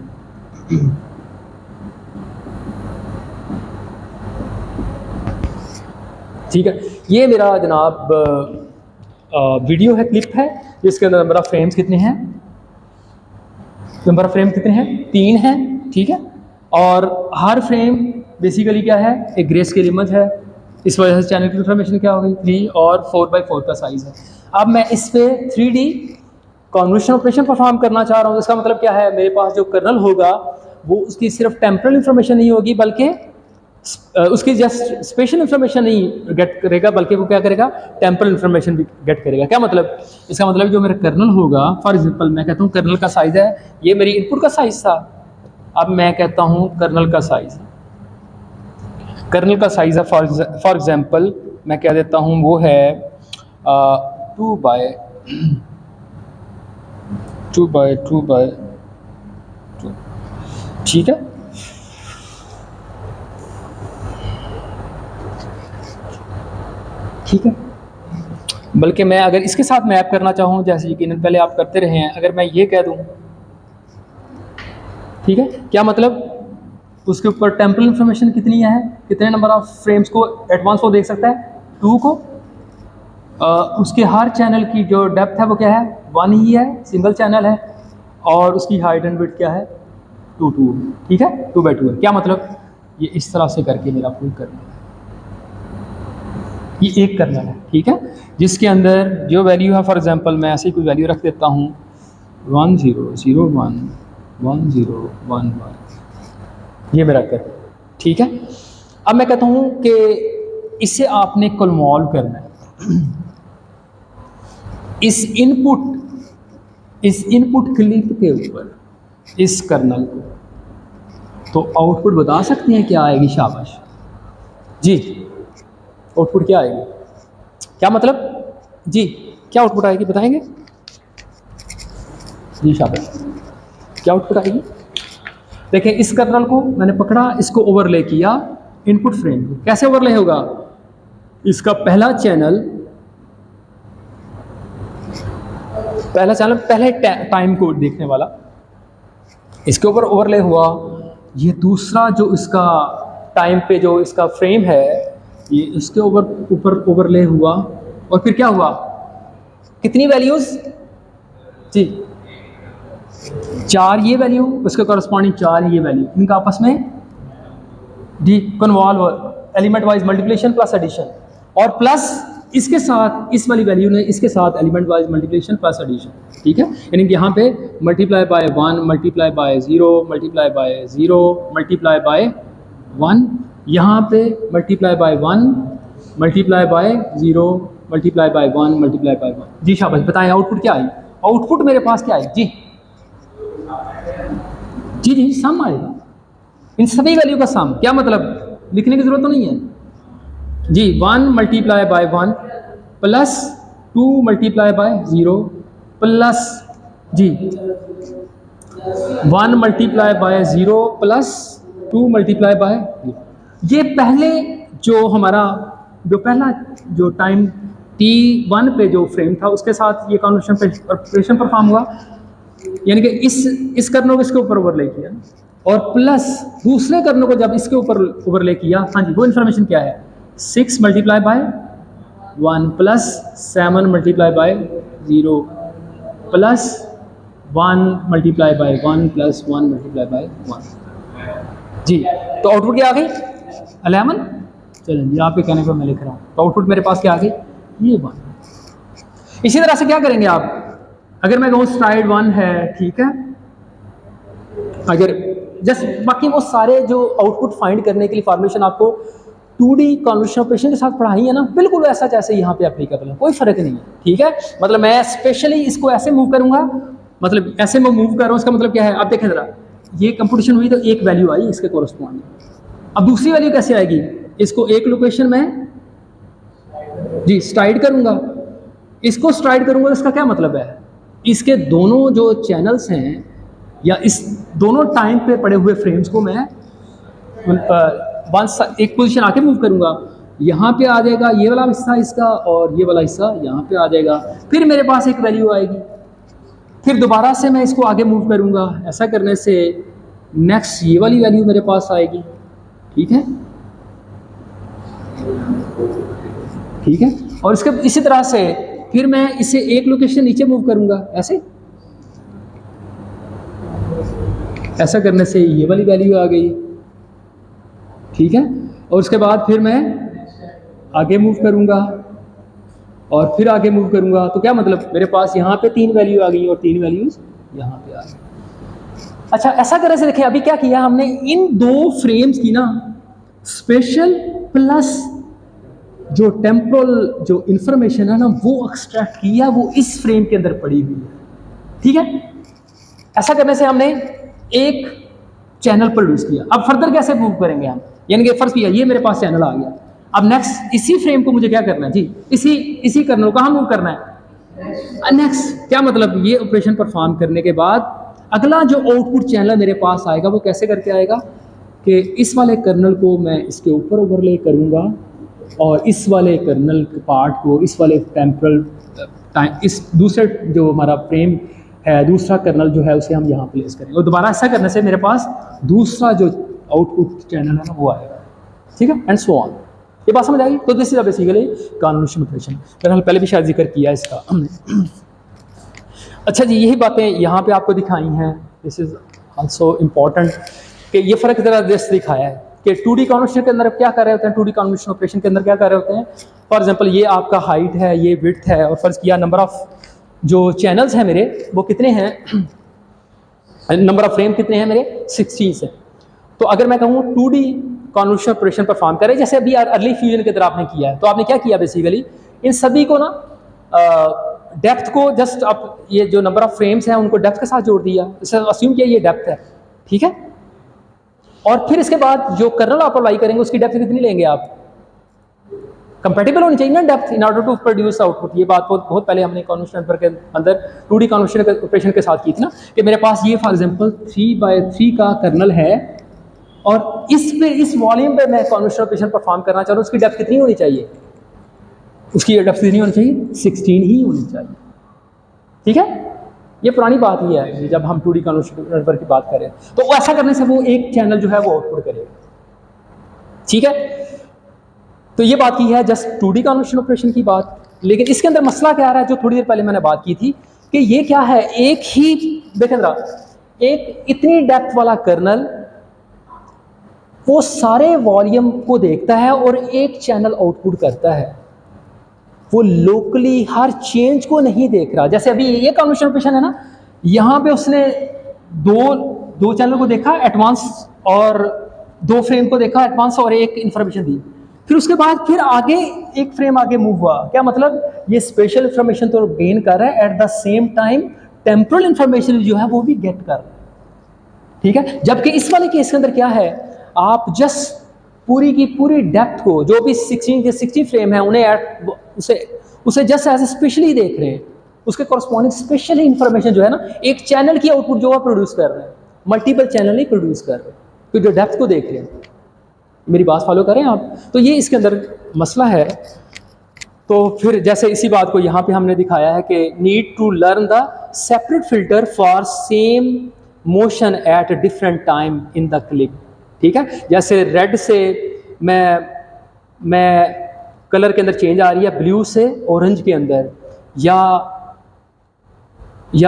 ठीक है, ये मेरा जनाब वीडियो है, क्लिप है, जिसके अंदर नंबर ऑफ फ्रेम्स कितने हैं? नंबर ऑफ फ्रेम कितने हैं? 3 हैं। ठीक है। और हर फ्रेम बेसिकली क्या है? एक ग्रे स्केल इमेज है। इस वजह से चैनल की इंफॉर्मेशन क्या हो गई? 3 और 4x4 का साइज़ है। अब मैं इस पे 3D कॉन्वोल्यूशन ऑपरेशन परफॉर्म करना चाह रहा हूँ। इसका मतलब क्या है? मेरे पास जो कर्नल होगा वो उसकी सिर्फ टेम्परल इंफॉर्मेशन नहीं होगी, बल्कि उसकी जस्ट स्पेशल इंफॉर्मेशन नहीं गेट करेगा, बल्कि वो क्या करेगा? टेम्परल इंफॉर्मेशन भी गेट करेगा। क्या मतलब? इसका मतलब जो मेरा कर्नल होगा, फॉर एग्जांपल मैं कहता हूँ कर्नल का साइज़ है, ये मेरी इनपुट का साइज़ था। अब मैं कहता हूँ कर्नल का साइज़, कर्नल का साइज़ है फॉर एग्जांपल मैं कह देता हूँ वो है 2x2। ठीक है। ठीक है। बल्कि मैं अगर इसके साथ मैप करना चाहूँ, जैसे यकीनन पहले आप करते रहे हैं, अगर मैं ये कह दूँ, ठीक है, क्या मतलब? उसके ऊपर टेम्परल इंफॉर्मेशन कितनी है? कितने नंबर ऑफ फ्रेम्स को एडवांस वो देख सकता है? 2 को। उसके हर चैनल की जो डेप्थ है वो क्या है? 1 ही है, सिंगल चैनल है। और उसकी हाइट एंड विड्थ क्या है? 2 ठीक है, 2x2 है। क्या मतलब? ये इस तरह से करके मेरा फुल कर्नल है, ये एक कर्नल है। ठीक है, जिसके अंदर जो वैल्यू है, फॉर एग्जांपल मैं ऐसे ही कोई वैल्यू रख देता हूँ 1001 1011, ये मेरा कर्नल। ठीक है। अब मैं कहता हूँ कि इसे आपने कन्वॉल्व करना है इस इनपुट क्लिप के ऊपर, इस कर्नल को, तो आउटपुट बता सकते हैं क्या आएगी? शाबाश जी, आउटपुट क्या आएगी? क्या मतलब जी, क्या आउटपुट आएगी बताएंगे जी? शाबाश, क्या आउटपुट आएगी? देखिए, इस कर्नल को मैंने पकड़ा, इसको ओवरले किया इनपुट फ्रेम को। कैसे ओवरले होगा? इसका पहला चैनल पहले टाइम को देखने वाला, इसके ऊपर ओवरले हुआ। ये दूसरा जो इसका टाइम पे जो इसका फ्रेम है, ये इसके ऊपर ओवरले हुआ। और फिर क्या हुआ? कितनी वैल्यूज जी? 4 ये वैल्यू, उसके कॉरस्पॉन्डिंग 4 ये वैल्यू, इनका आपस में deconvolve, element wise multiplication plus addition, और प्लस इसके साथ इस वाली वैल्यू ने इसके साथ element wise multiplication plus addition. ठीक है, यानी कि यहाँ पे multiply by 1, multiply by 0, multiply by 0, multiply by 1, यहाँ पे multiply by 1, multiply by 0, multiply by 1, multiply by 1। जी शाबाश, बताएं आउटपुट क्या आई? आउटपुट मेरे पास क्या आई जी? जी जी, सम आएगा, इन सभी वैल्यू का सम। क्या मतलब? लिखने की जरूरत तो नहीं है जी। 1 multiply by 1 plus 2 multiply by 0 plus जी 1 multiply by 0 plus 2 multiply by 0। ये पहले जो हमारा जो पहला जो टाइम T1 पे जो फ्रेम था, उसके साथ ये कन्वर्शन ऑपरेशन परफॉर्म हुआ, यानी कि इस कर्नल को इसके ऊपर ओवरले किया, और प्लस दूसरे कर्नल को जब इसके ऊपर ओवरले किया, हाँ जी, वो इन्फॉर्मेशन क्या है? 6 multiply by 1 plus 7 multiply by 0 plus 1 multiply by 1 plus 1 multiply by 1 जी। तो आउटपुट क्या आ गई? 11। चलें जी, आपके कहने पर मैं लिख रहा हूँ। तो आउटपुट मेरे पास क्या आ गई? ये 1। इसी तरह से क्या करेंगे आप? अगर मैं कहूँ स्ट्राइड 1 है, ठीक है, अगर जस्ट बाकी वो सारे जो आउटपुट फाइंड करने के लिए फॉर्मेशन आपको 2D कॉन्वोल्यूशन ऑपरेशन के साथ पढ़ाई है ना, बिल्कुल वैसा जैसे यहाँ पे एप्लीकेबल है, कोई फ़र्क नहीं है, ठीक है। मतलब मैं स्पेशली इसको ऐसे मूव करूँगा, मतलब ऐसे मैं मूव कर रहा हूँ, इसका मतलब क्या है, अब देखें ज़रा, ये कंपटीशन हुई तो एक वैल्यू आई इसके कोरस्पॉन्डिंग, अब दूसरी वैल्यू कैसे आएगी, इसको एक लोकेशन में जी स्ट्राइड करूँगा, इसको स्ट्राइड करूँगा, इसका क्या मतलब है, इसके दोनों जो चैनल्स हैं या इस दोनों टाइम पे पड़े हुए फ्रेम्स को मैं एक पोजीशन आके मूव करूँगा, यहाँ पे आ जाएगा ये वाला हिस्सा इसका और ये वाला हिस्सा यहाँ पे आ जाएगा, फिर मेरे पास एक वैल्यू आएगी, फिर दोबारा से मैं इसको आगे मूव करूँगा, ऐसा करने से नेक्स्ट ये वाली वैल्यू मेरे पास आएगी, ठीक है, ठीक है। और इसके इसी तरह से फिर मैं इसे एक लोकेशन नीचे मूव करूँगा, ऐसा करने से ये वाली वैल्यू आ गई, ठीक है। और उसके बाद फिर मैं आगे मूव करूँगा और फिर आगे मूव करूँगा, तो क्या मतलब मेरे पास यहाँ पे 3 वैल्यू आ गई और 3 वैल्यूज यहाँ पे आ गई। अच्छा, ऐसा करने से देखिए अभी क्या किया हमने, इन 2 फ्रेम्स की ना स्पेशल प्लस जो टेम्पोरल जो इंफॉर्मेशन है ना वो एक्सट्रैक्ट किया, वो इस फ्रेम के अंदर पड़ी हुई है, ठीक है। ऐसा करने से हमने एक चैनल प्रोड्यूस किया। अब फर्दर कैसे मूव करेंगे हम, यानी कि फर्स्ट किया ये मेरे पास चैनल आ गया, अब नेक्स्ट इसी फ्रेम को मुझे क्या करना है जी, इसी कर्नल को कहाँ मूव करना है, नेक्स्ट क्या मतलब ये ऑपरेशन परफॉर्म करने के बाद अगला जो आउटपुट चैनल मेरे पास आएगा वो कैसे करके आएगा कि इस वाले कर्नल को मैं इसके ऊपर ओवरले करूँगा और इस वाले कर्नल पार्ट को इस वाले टेम्पोरल टाइम इस दूसरे जो हमारा फ्रेम है दूसरा कर्नल जो है उसे हम यहाँ प्लेस करेंगे, और दोबारा ऐसा करने से मेरे पास दूसरा जो आउटपुट चैनल है ना वो आएगा, ठीक है, एंड सो ऑन। ये बात समझ आएगी। तो this is basically convolution operation, बहरहाल पहले भी शायद जिक्र किया इसका हमने। अच्छा जी, यही बातें यहाँ पे आपको दिखाई हैं, दिस इज आल्सो इम्पॉर्टेंट कि ये फ़र्क ज़रा जैसे दिखाया है कि 2D कन्वोल्यूशन के अंदर क्या कर रहे होते हैं, 2D कन्वोल्यूशन ऑपरेशन के अंदर क्या कर रहे होते हैं। फॉर एग्जांपल ये आपका हाइट है, ये विड्थ है, और फर्ज किया नंबर ऑफ़ जो चैनल्स हैं मेरे वो कितने हैं, नंबर ऑफ फ्रेम कितने हैं मेरे 16 हैं। तो अगर मैं कहूँ 2D कन्वोल्यूशन ऑपरेशन परफॉर्म करें जैसे अभी अर्ली फ्यूजन के तरह आपने किया है, तो आपने क्या किया बेसिकली इन सभी को ना डेप्थ को जस्ट आप ये जो नंबर ऑफ फ्रेम्स हैं उनको डेप्थ के साथ जोड़ दिया, इसे अस्यूम किया ये डेप्थ है, ठीक है। और फिर इसके बाद जो कर्नल आप अप्लाई करेंगे उसकी डेप्थ कितनी लेंगे आप, कंपैटिबल होनी चाहिए ना depth in order to produce output. ये बात बहुत पहले हमने कन्वोल्यूशन नेटवर्क के अंदर 2D कन्वोल्यूशन ऑपरेशन के साथ की थी ना, कि मेरे पास ये फॉर एग्जांपल 3/3 का कर्नल है और इस वॉल्यूम पे मैं कन्वोल्यूशन ऑपरेशन परफॉर्म करना चाह रहा हूँ, उसकी डेप्थ कितनी होनी चाहिए, उसकी डेप्थ कितनी होनी चाहिए 16 ही होनी चाहिए, ठीक है। ये पुरानी बात ही है, जब हम 2D कन्वोल्यूशन नेटवर्क की बात करें तो ऐसा करने से वो एक चैनल जो है वो आउटपुट करेगा, ठीक है। तो ये बात की है जस्ट 2D कन्वोल्यूशन ऑपरेशन की बात, लेकिन इसके अंदर मसला क्या आ रहा है जो थोड़ी देर पहले मैंने बात की थी कि ये क्या है, एक ही देखें जरा, एक इतनी डेप्थ वाला कर्नल वो सारे वॉल्यूम को देखता है और एक चैनल आउटपुट करता है, वो लोकली हर चेंज को नहीं देख रहा। जैसे अभी ये कन्वोल्यूशन ऑपरेशन है ना, यहाँ पे उसने दो चैनल को देखा एडवांस और 2 फ्रेम को देखा एडवांस और एक इंफॉर्मेशन दी, फिर उसके बाद फिर आगे एक फ्रेम आगे मूव हुआ, क्या मतलब ये स्पेशल इंफॉर्मेशन तो गेन कर रहा है at the same time temporal information जो है वो भी गेट कर रहा है, ठीक है। जबकि इस वाले केस के अंदर क्या है, आप जस्ट पूरी की पूरी डेप्थ को जो भी 16 फ्रेम है उन्हें उसे जस्ट एज स्पेशली देख रहे हैं, उसके कॉरस्पॉन्डिंग स्पेशल इंफॉर्मेशन जो है ना एक चैनल की आउटपुट जो आप प्रोड्यूस कर रहे हैं, मल्टीपल चैनल नहीं प्रोड्यूस कर रहे, तो जो डेप्थ को देख रहे हैं, मेरी बात फॉलो करें आप। तो ये इसके अंदर मसला है। तो फिर जैसे इसी बात को यहाँ पे हमने दिखाया है कि need to learn the separate filter for same motion at different time in the clip, ठीक है। जैसे रेड से मैं कलर के अंदर चेंज आ रही है ब्लू से ऑरेंज के अंदर, या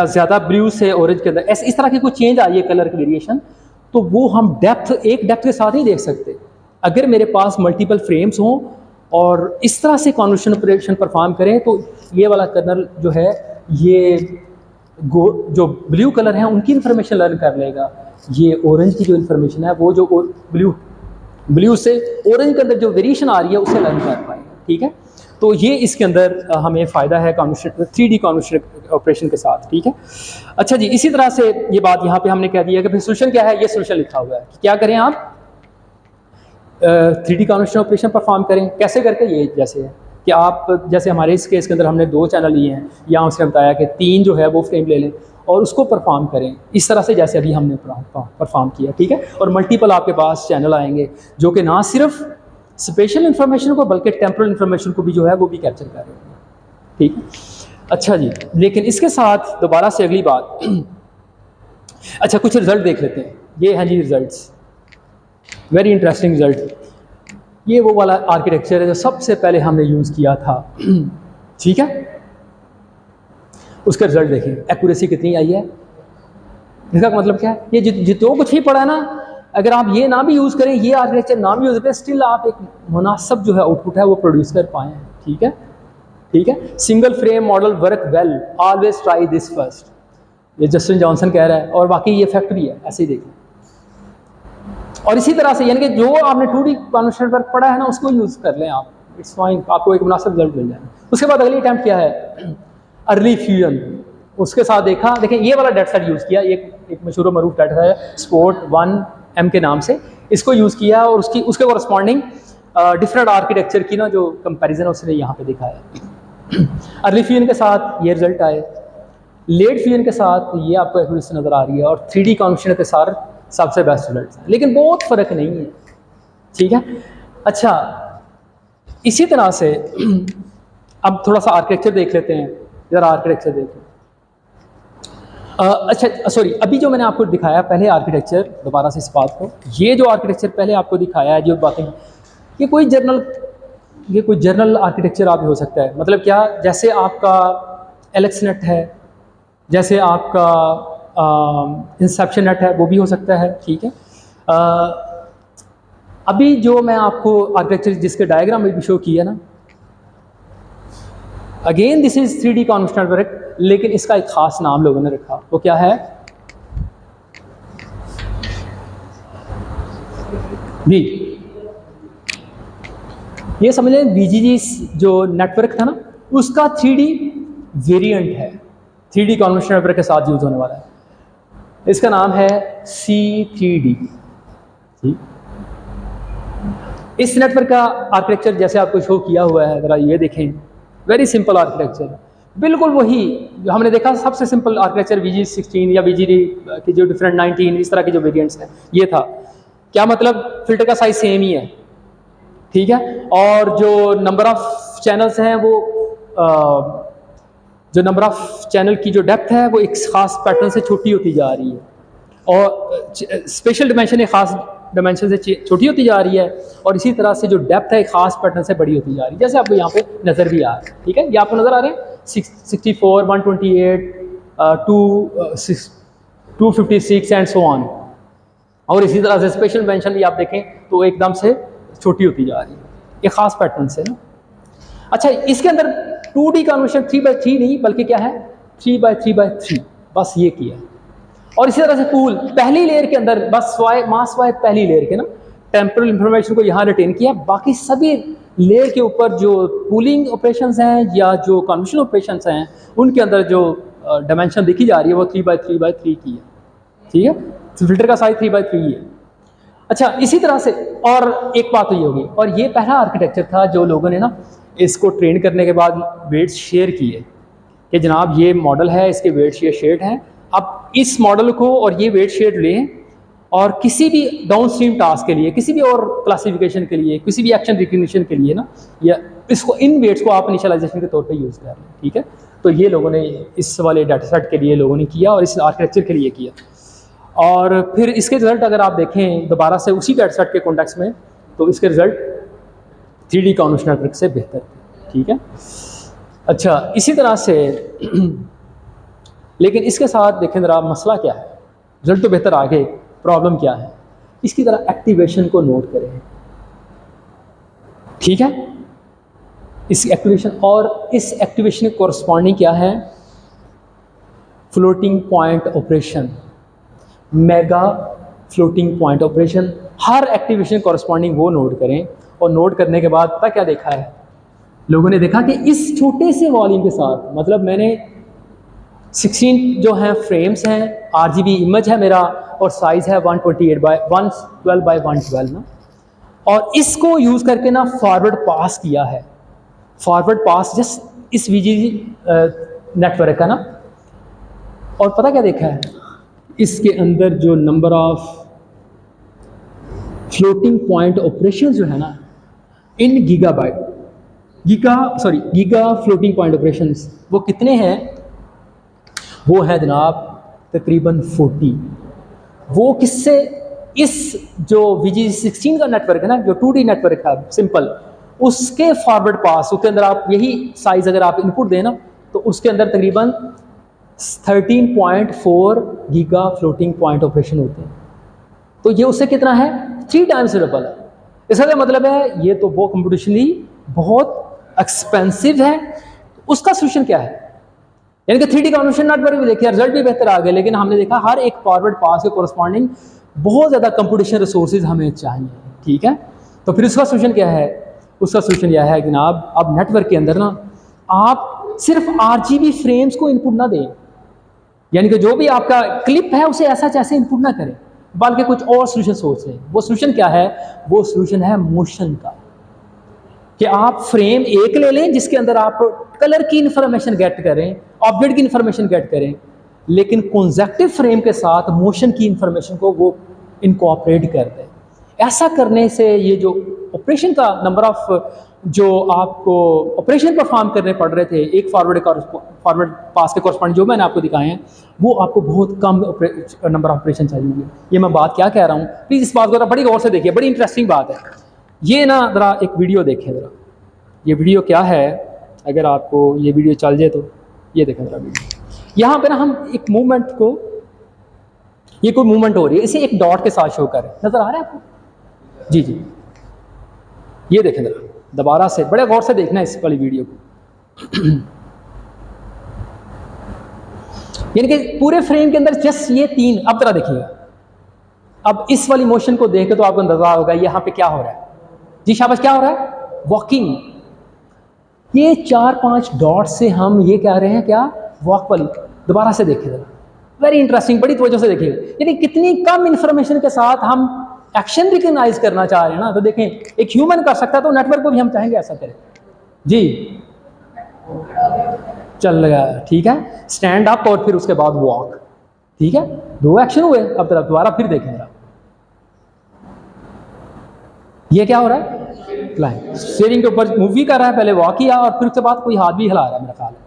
ज़्यादा ब्लू से ऑरेंज के अंदर, ऐसे इस तरह की कोई चेंज आ रही है कलर की वेरिएशन, तो वो हम एक डेप्थ के साथ नहीं देख सकते। अगर मेरे पास मल्टीपल फ्रेम्स हों और इस तरह से कन्वोल्यूशन ऑपरेशन परफॉर्म करें तो ये वाला कर्नल जो है ये जो ब्लू कलर है उनकी इंफॉर्मेशन लर्न कर लेगा, ये ऑरेंज की जो इंफॉर्मेशन है वो जो ब्लू ब्लू से ऑरेंज के अंदर जो वेरिएशन आ रही है उसे लर्न कर पाएंगे, ठीक है। तो ये इसके अंदर हमें फ़ायदा है कॉन्वोल्यूशन 3D कॉन्वोल्यूशन ऑपरेशन के साथ, ठीक है। अच्छा जी, इसी तरह से ये बात यहाँ पे हमने कह दिया कि फिर सोल्यूशन क्या है, ये सोल्यूशन लिखा हुआ है कि क्या करें आप 3D कॉन्वोल्यूशन ऑपरेशन परफॉर्म करें। कैसे करके, ये जैसे है कि आप जैसे हमारे इस केस के अंदर हमने 2 चैनल लिए हैं, यहाँ उसने बताया कि 3 जो है वो फ्रेम ले लें और उसको परफॉर्म करें इस तरह से जैसे अभी हमने परफॉर्म किया, ठीक है। और मल्टीपल आपके पास चैनल आएंगे जो कि ना सिर्फ स्पेशल इन्फॉर्मेशन को बल्कि टेम्पोरल इन्फॉर्मेशन को भी जो है वो भी कैप्चर कर रहे हैं, ठीक है। अच्छा जी, लेकिन इसके साथ दोबारा से अगली बात अच्छा कुछ रिजल्ट देख लेते हैं। ये हैं जी रिजल्ट्स, वेरी इंटरेस्टिंग रिजल्ट। ये वो वाला आर्किटेक्चर है जो सबसे पहले हमने यूज़ किया था, ठीक है। उसका रिजल्ट देखिए, एक्यूरेसी कितनी आई है। इसका मतलब क्या है, ये जो कुछ ही पड़ा है ना, अगर आप ये ना भी यूज़ करें, ये आर्किटेक्चर ना भी यूज़ करें, स्टिल आप एक मुनासिब जो है आउटपुट है वो प्रोड्यूस कर पाएँ, ठीक है, ठीक है। Single frame model work well, always try this first, ये जस्टिन जॉनसन कह रहा है और बाकी ये फैक्ट भी है, ऐसे ही देखें। और इसी तरह से यानी कि जो आपने 2D कॉन्वोल्यूशन वर्क पढ़ा है ना उसको यूज़ कर लें आप, इट्स फाइन, आपको एक मुनासिब रिजल्ट मिल जाएगा। उसके बाद अगली अटैम्प्ट क्या है, अर्ली फ्यूजन। उसके साथ देखा, देखें ये वाला डेटा सेट यूज़ किया, एक मशहूर मरूफ डेटा सेट है स्पोर्ट 1M के नाम से, इसको यूज़ किया और उसके कॉरस्पॉन्डिंग डिफरेंट आर्किटेक्चर की ना जो कंपैरिजन उसने यहाँ पे दिखाया। अर्ली फ्यूजन के साथ ये रिजल्ट आए, लेट फ्यूजन के साथ ये आपको एक्यूरेसी नज़र आ रही है और 3D कॉन्वोल्यूशन के साथ सबसे बेस्ट रिजल्ट है, लेकिन बहुत फ़र्क नहीं है, ठीक है। अच्छा, इसी तरह से अब थोड़ा सा आर्किटेक्चर देख लेते हैं, ज़रा आर्किटेक्चर देखें। अच्छा सॉरी, अभी जो मैंने आपको दिखाया पहले आर्किटेक्चर, दोबारा से इस बात को, ये जो आर्किटेक्चर पहले आपको दिखाया है, जो बातें, ये कोई जर्नल आर्किटेक्चर आप हो सकता है। मतलब क्या, जैसे आपका एलेक्सनेट है, जैसे आपका इंसेप्शन नेट है, वो भी हो सकता है, ठीक है। अभी जो मैं आपको आर्किटेक्चर जिसके डायग्राम में भी शो किया ना, again this is 3D convolution work, लेकिन इसका एक खास नाम लोगों ने रखा, वो क्या है भी, ये समझ लें VGG जो नेटवर्क था ना उसका 3D वेरिएंट है, 3D कॉन्वोल्यूशन नेटवर्क के साथ यूज होने वाला है। इसका नाम है C3D। इस नेटवर्क का आर्किटेक्चर जैसे आपको शो किया हुआ है, जरा ये देखें, वेरी सिंपल आर्किटेक्चर, बिल्कुल वही जो हमने देखा सबसे सिंपल आर्किटेक्चर VG16 या VGD की जो डिफरेंट 19 इस तरह के जो वेरिएंट्स हैं, ये था। क्या मतलब, फिल्टर का साइज सेम ही है, ठीक है, और जो नंबर ऑफ चैनल्स हैं वो जो नंबर ऑफ चैनल की जो डेप्थ है वो एक ख़ास पैटर्न से छोटी होती जा रही है, और स्पेशल डिमेंशन एक ख़ास डिमेंशन से छोटी होती जा रही है, और इसी तरह से जो डेप्थ है एक ख़ास पैटर्न से बड़ी होती जा रही है, जैसे आपको यहाँ पे नज़र भी आ रहा है, ठीक है। ये आपको नज़र आ रहे हैं 64, 128, 256 एंड सो ऑन। और इसी तरह से स्पेशल डिमेंशन भी आप देखें तो एकदम से छोटी होती जा रही है, एक ख़ास पैटर्न से ना। अच्छा, इसके अंदर 2D कॉन्वोल्यूशन 3x3 नहीं बल्कि क्या है 3x3x3, बस ये किया। और इसी तरह से पूल पहली लेयर के अंदर बस मास वाई पहली लेयर के ना टेम्पोरल इंफॉर्मेशन को यहाँ रिटेन किया, बाकी सभी लेयर के ऊपर जो पूलिंग ऑपरेशंस हैं या जो कॉन्वोल्यूशन ऑपरेशंस हैं उनके अंदर जो डायमेंशन देखी जा रही है वो 3x3x3 की है, ठीक है। फिल्टर का साइज 3x3 है। अच्छा, इसी तरह से और एक बात हुई होगी, और ये पहला आर्किटेक्चर था जो लोगों ने ना इसको ट्रेन करने के बाद वेट्स शेयर किए कि जनाब ये मॉडल है, इसके वेट शेयर हैं, अब इस मॉडल को और ये वेट शेयर लें और किसी भी डाउन स्ट्रीम टास्क के लिए, किसी भी और क्लासिफिकेशन के लिए, किसी भी एक्शन रिकग्निशन के लिए ना, या इसको इन वेट्स को आप इनिशियलाइजेशन के तौर पे यूज़ कर लें, ठीक है। तो ये लोगों ने इस वाले डाटा सेट के लिए लोगों ने किया और इस आर्किटेक्चर के लिए किया। और फिर इसके रिजल्ट अगर आप देखें दोबारा से उसी डाटा सेट के कॉन्टेक्स्ट में, तो इसके रिजल्ट 3D कॉन्वोल्यूशन नेटवर्क से बेहतर थे, ठीक है। अच्छा, इसी तरह से लेकिन इसके साथ देखें ज़रा मसला क्या है, रिजल्ट तो बेहतर आ गए, प्रॉब्लम क्या है, इसकी तरह एक्टिवेशन को नोट करें, ठीक है। इस एक्टिवेशन और इस एक्टिवेशन के कॉरस्पॉन्डिंग क्या है, floating point operation, mega floating point operation, हर एक्टिवेशन कॉरस्पॉन्डिंग वो नोट करें, और नोट करने के बाद पता क्या देखा है, लोगों ने देखा कि इस छोटे से वॉल्यूम के साथ, मतलब मैंने 16 जो हैं फ्रेम्स हैं, RGB इमेज है मेरा, और साइज़ है 128 बाय 112 बाय 112 ना, और इसको यूज़ करके ना फॉरवर्ड पास किया है, फॉरवर्ड पास जस्ट इस VGG नेटवर्क का ना, और पता क्या देखा है, इसके अंदर जो number of floating point operation जो है ना in gigabyte, giga floating point operations, वो कितने हैं, वो है जनाब तकरीबन 40। वो किससे, इस जो VGG16 का नेटवर्क है ना, जो 2D नेटवर्क है सिंपल, उसके फॉरवर्ड पास, उसके अंदर आप यही साइज़ अगर आप इनपुट दें ना, तो उसके अंदर तकरीबन 13.4 गीगा फ्लोटिंग पॉइंट ऑपरेशन होते हैं। तो ये उससे कितना है, 3 टाइम्स डबल है। इसका मतलब है ये तो वो कंप्यूटेशनली बहुत एक्सपेंसिव है। उसका सोल्यूशन क्या है, यानी कि 3D कन्वर्शन नेटवर्क भी देखिए, रिजल्ट भी बेहतर आ गए, लेकिन हमने देखा हर एक फॉरवर्ड पास के कॉरस्पॉन्डिंग बहुत ज़्यादा कंप्यूटेशन रिसोर्सेज हमें चाहिए, ठीक है। तो फिर उसका सोल्यूशन क्या है, उसका सोल्यूशन यह है कि जनाब अब नेटवर्क के अंदर ना आप सिर्फ RGB फ्रेम्स को इनपुट ना दें, यानी कि जो भी आपका क्लिप है उसे ऐसा जैसे इनपुट ना करें, बल्कि कुछ और सोल्यूशन सोचें। वो सोल्यूशन क्या है, वो सोल्यूशन है मोशन का, कि आप फ्रेम एक ले लें जिसके अंदर आप कलर की इंफॉर्मेशन गेट करें, ऑब्जेक्ट की इंफॉर्मेशन गेट करें, लेकिन कॉन्जेक्टिव फ्रेम के साथ मोशन की इंफॉर्मेशन को वो इनकॉर्पोरेट कर दें। ऐसा करने से ये जो ऑपरेशन का नंबर ऑफ जो आपको ऑपरेशन परफॉर्म करने पड़ रहे थे एक फॉरवर्ड पास के कॉरस्पॉन्डिंग जो मैंने आपको दिखाए हैं, वो आपको बहुत कम नंबर ऑफ ऑपरेशन चाहिए होंगे। ये मैं बात क्या कह रहा हूँ, प्लीज़ इस बात को बड़ी गौर से देखिए, बड़ी इंटरेस्टिंग बात है। ये ना ज़रा एक वीडियो देखें ज़रा, ये वीडियो क्या है, अगर आपको ये वीडियो चल जाए तो ये देखें ज़रा वीडियो। यहाँ पे ना हम एक मूवमेंट को, ये कोई मूवमेंट हो रही है, इसे एक डॉट के साथ शो करें, नज़र आ रहा है आपको? जी जी, ये देखें ज़रा, दोबारा से बड़े गौर से देखना है इस वाली वीडियो को। यानी कि पूरे फ्रेम के अंदर जस्ट ये 3, अब जरा देखिएगा, अब इस वाली मोशन को देख के तो आपको अंदाजा होगा यहाँ पे क्या हो रहा है। जी शाबाश, क्या हो रहा है, वॉकिंग। ये 4-5 डॉट से हम ये कह रहे हैं क्या, वॉक वाली। दोबारा से देखिए जरा, वेरी इंटरेस्टिंग, बड़ी तवज्जो से देखिए, यानी कितनी कम इंफॉर्मेशन के साथ हम एक्शन रिकग्नाइज करना चाह रहे हैं ना। तो देखें, एक ह्यूमन कर सकता है तो नेटवर्क को भी हम चाहेंगे ऐसा करें। जी चल लगा, ठीक है, स्टैंड अप और फिर उसके बाद वॉक, ठीक है, 2 एक्शन हुए। अब तरफ दोबारा फिर देखें जरा, ये क्या हो रहा है, क्लाइंब स्टीयरिंग के ऊपर मूव भी कर रहा है, पहले वॉक किया और फिर उसके बाद कोई हाथ भी हिला रहा है, मेरा ख्याल है।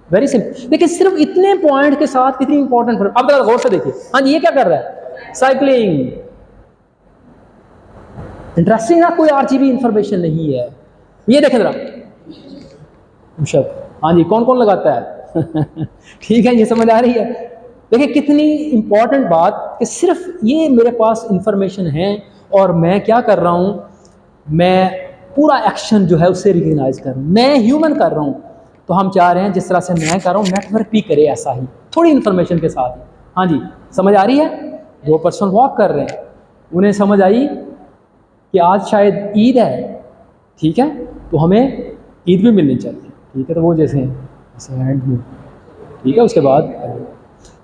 वेरी सिंपल, लेकिन सिर्फ इतने पॉइंट के साथ कितनी इंपॉर्टेंट। अब जरा गौर से देखिए, हाँ जी, ये क्या कर रहा है, साइकिलिंग। इंटरेस्टिंग ना, कोई RGB इंफॉर्मेशन नहीं है। ये देखें जरा, हाँ जी, कौन कौन लगाता है? ठीक है, ये समझ आ रही है। देखिए कितनी इंपॉर्टेंट बात कि सिर्फ ये मेरे पास इंफॉर्मेशन है और मैं क्या कर रहा हूँ, मैं पूरा एक्शन जो है उससे रिकग्नाइज कर रहा हूँ, मैं ह्यूमन कर रहा हूँ। तो हम चाह रहे हैं जिस तरह से मैं कर रहा हूँ नेटवर्क भी करे ऐसा ही, थोड़ी इन्फॉर्मेशन के साथ ही। हाँ जी, समझ आ रही है। 2 पर्सन वॉक कर रहे हैं, उन्हें समझ आई कि आज शायद ईद है, ठीक है, तो हमें ईद भी मिलनी चाहिए, ठीक है, तो वो जैसे हैंड मूव, ठीक है, उसके बाद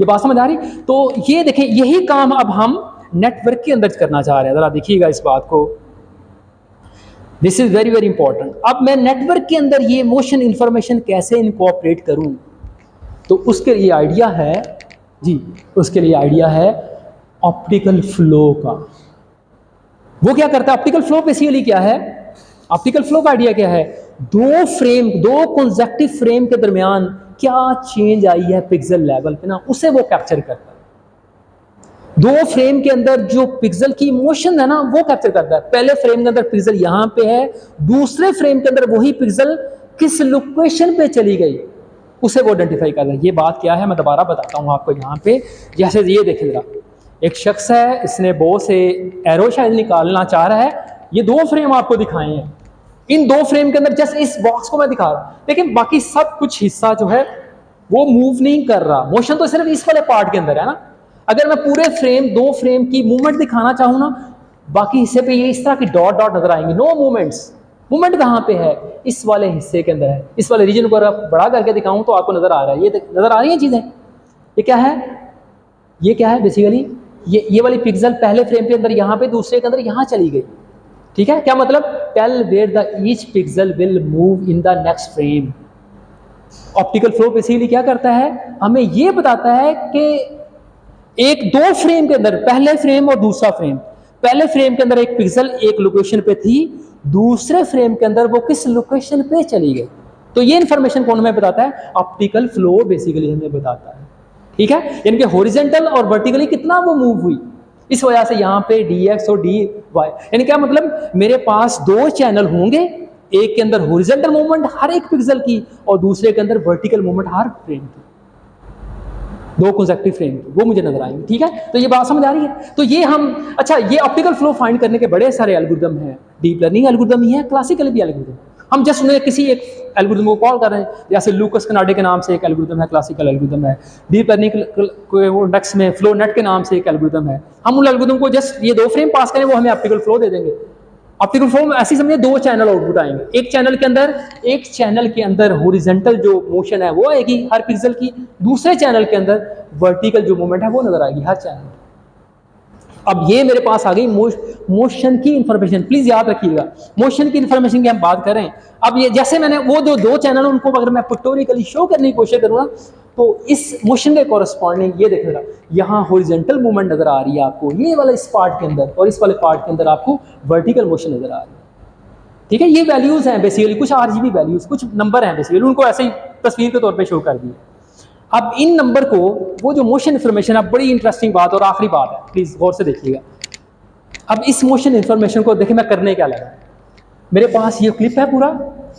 ये बात समझ आ रही। तो ये देखें, यही काम अब हम नेटवर्क के अंदर करना चाह रहे हैं। ज़रा देखिएगा इस बात को, this is very very important. अब मैं नेटवर्क के अंदर ये मोशन इंफॉर्मेशन कैसे इनकॉर्पोरेट करूं, तो उसके लिए आइडिया है जी, उसके लिए आइडिया है ऑप्टिकल फ्लो का। वो क्या करता है, ऑप्टिकल फ्लो बेसिकली क्या है, ऑप्टिकल फ्लो का आइडिया क्या है, 2 कॉन्जेक्टिव फ्रेम के दरमियान क्या चेंज आई है पिक्सल लेवल पे ना, उसे वो कैप्चर करता है। 2 फ्रेम के अंदर जो पिक्सल की मोशन है ना, वो कैप्चर करता है। पहले फ्रेम के अंदर पिक्सल यहाँ पे है, दूसरे फ्रेम के अंदर वही पिक्सल किस लोकेशन पे चली गई, उसे वो आइडेंटिफाई करता है। ये बात क्या है, मैं दोबारा बताता हूँ आपको। यहाँ पे जैसे ये देखें जरा, एक शख्स है, इसने बो से एरो शायद निकालना चाह रहा है। ये 2 फ्रेम आपको दिखाए हैं, इन 2 फ्रेम के अंदर जस्ट इस बॉक्स को मैं दिखा रहा हूँ, लेकिन बाकी सब कुछ हिस्सा जो है वो मूव नहीं कर रहा। मोशन तो सिर्फ इस वाले पार्ट के अंदर है ना। अगर मैं पूरे फ्रेम 2 फ्रेम की मूवमेंट दिखाना चाहूँ ना, बाकी हिस्से पे ये इस तरह की डॉट डॉट नजर आएंगे, नो मूवमेंट्स। मूवमेंट कहाँ पे है? इस वाले हिस्से के अंदर है। इस वाले रीजन को अगर बड़ा करके दिखाऊं तो आपको नजर आ रहा है, ये नजर आ रही है चीजें। ये क्या है? ये क्या है बेसिकली? ये वाली पिक्सल पहले फ्रेम के अंदर यहाँ पे, दूसरे के अंदर यहाँ चली गई। ठीक है, क्या मतलब? Tell where the each pixel will move in the next frame. Optical flow basically क्या करता है? हमें ये बताता है कि एक दो फ्रेम के अंदर, पहले फ्रेम और दूसरा फ्रेम, पहले फ्रेम के अंदर एक पिक्सल एक लोकेशन पे थी, दूसरे फ्रेम के अंदर वो किस लोकेशन पे चली गई। तो ये इंफॉर्मेशन कौन हमें बताता है? ऑप्टिकल फ्लो बेसिकली हमें बताता है। ठीक है, यानी कि हॉरिजॉन्टल और वर्टिकली कितना वो मूव हुई। इस वजह से यहाँ पे dx और dy, यानी क्या मतलब? मेरे पास दो चैनल होंगे, एक के अंदर हॉरिजॉन्टल मूवमेंट हर एक पिक्सल की और दूसरे के अंदर वर्टिकल मूवमेंट हर फ्रेम की, दो कंसेक्टिव फ्रेम की, वो मुझे नजर आएंगे। ठीक है, तो ये बात समझ आ रही है? तो ये हम, अच्छा, ये ऑप्टिकल फ्लो फाइंड करने के बड़े सारे एल्गोरिदम हैं, डीप लर्निंग एल्गोरिदम ही है, क्लासिकल भी एल्गोरिदम। हम जस्ट उन्हें किसी एक एल्गोरिदम को कॉल कर रहे हैं, जैसे लूकस कनाडे के नाम से एक एल्गोरिदम है, क्लासिकल एल्गोरिदम है। डीप लर्निंग को नेक्स्ट में फ्लो नेट के नाम से एक एल्गोरिदम है। हम उन एल्गोरिदम को जस्ट ये दो फ्रेम पास करें, वो हमें ऑप्टिकल फ्लो दे देंगे। ऑप्टिकल फ्लो में ऐसी समझिए दो चैनल आउटपुट आएंगे, एक चैनल के अंदर हॉरिजॉन्टल जो मोशन है वो आएगी हर पिक्सल की, दूसरे चैनल के अंदर वर्टिकल जो मूवमेंट है वो नजर आएगी हर चैनल। अब ये मेरे पास आ गई मोशन की इंफॉर्मेशन। प्लीज याद रखिएगा, मोशन की इंफॉर्मेशन की हम बात करें। अब ये जैसे मैंने वो दो चैनल, उनको अगर मैं पिक्टोरिकली शो करने की कोशिश करूँ ना, तो इस मोशन के कॉरस्पॉन्डिंग ये देखिएगा, यहाँ हॉरिजॉन्टल मूवमेंट नजर आ रही है आपको ये वाला इस पार्ट के अंदर, और इस वाले पार्ट के अंदर आपको वर्टिकल मोशन नजर आ रही है। ठीक है, ये वैल्यूज हैं बेसिकली, कुछ RGB वैल्यूज, कुछ नंबर हैं बेसिकली, उनको ऐसे ही तस्वीर के तौर पे शो कर दिए। अब इन नंबर को, वो जो मोशन इन्फॉर्मेशन है, बड़ी इंटरेस्टिंग बात और आखिरी बात है, प्लीज गौर से देखिएगा। अब इस मोशन इन्फॉर्मेशन को देखिए मैं करने क्या लगा। मेरे पास ये क्लिप है पूरा,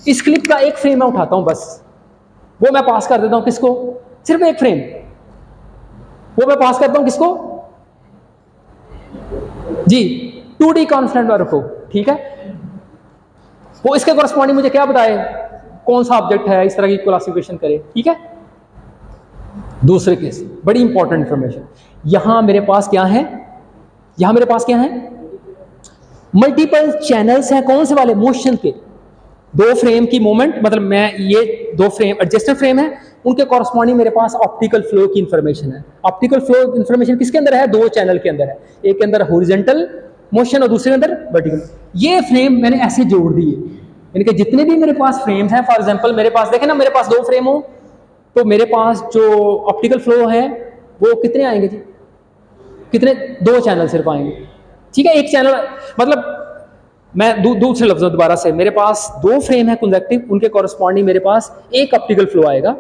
इस क्लिप का एक फ्रेम मैं उठाता हूं, बस वो मैं पास कर देता हूं किसको? सिर्फ एक फ्रेम, वो मैं पास करता हूं किसको? जी, 2D कॉन्फ्रेंट को। ठीक है, वो इसके कॉरस्पॉन्डिंग मुझे क्या बताए, कौन सा ऑब्जेक्ट है, इस तरह की क्लासिफिकेशन करे। ठीक है, दूसरे केस, बड़ी इंपॉर्टेंट इंफॉर्मेशन। यहां मेरे पास क्या है? यहां मेरे पास क्या है? मल्टीपल चैनल्स हैं, कौन से वाले? मोशन के। दो फ्रेम की मूवमेंट, मतलब मैं ये दो फ्रेम एडजस्टेड फ्रेम है, उनके कॉरस्पॉन्डिंग मेरे पास ऑप्टिकल फ्लो की इंफॉर्मेशन है। ऑप्टिकल फ्लो इंफॉर्मेशन किसके अंदर है? दो चैनल के अंदर है, एक के अंदर हॉरिजॉन्टल मोशन और दूसरे के अंदर वर्टिकल। ये फ्रेम मैंने ऐसे जोड़ दिए, यानी कि जितने भी मेरे पास फ्रेम्स हैं, फॉर एग्जांपल मेरे पास देखें ना, मेरे पास दो फ्रेम हो तो मेरे पास जो ऑप्टिकल फ्लो है वो कितने आएंगे जी? कितने? दो चैनल सिर्फ आएंगे। ठीक है, एक चैनल, मतलब मैं दूसरे लफ्ज़ दोबारा से, मेरे पास दो फ्रेम है कंसेक्टिव, उनके कॉरस्पॉन्डिंग मेरे पास एक ऑप्टिकल फ्लो आएगा,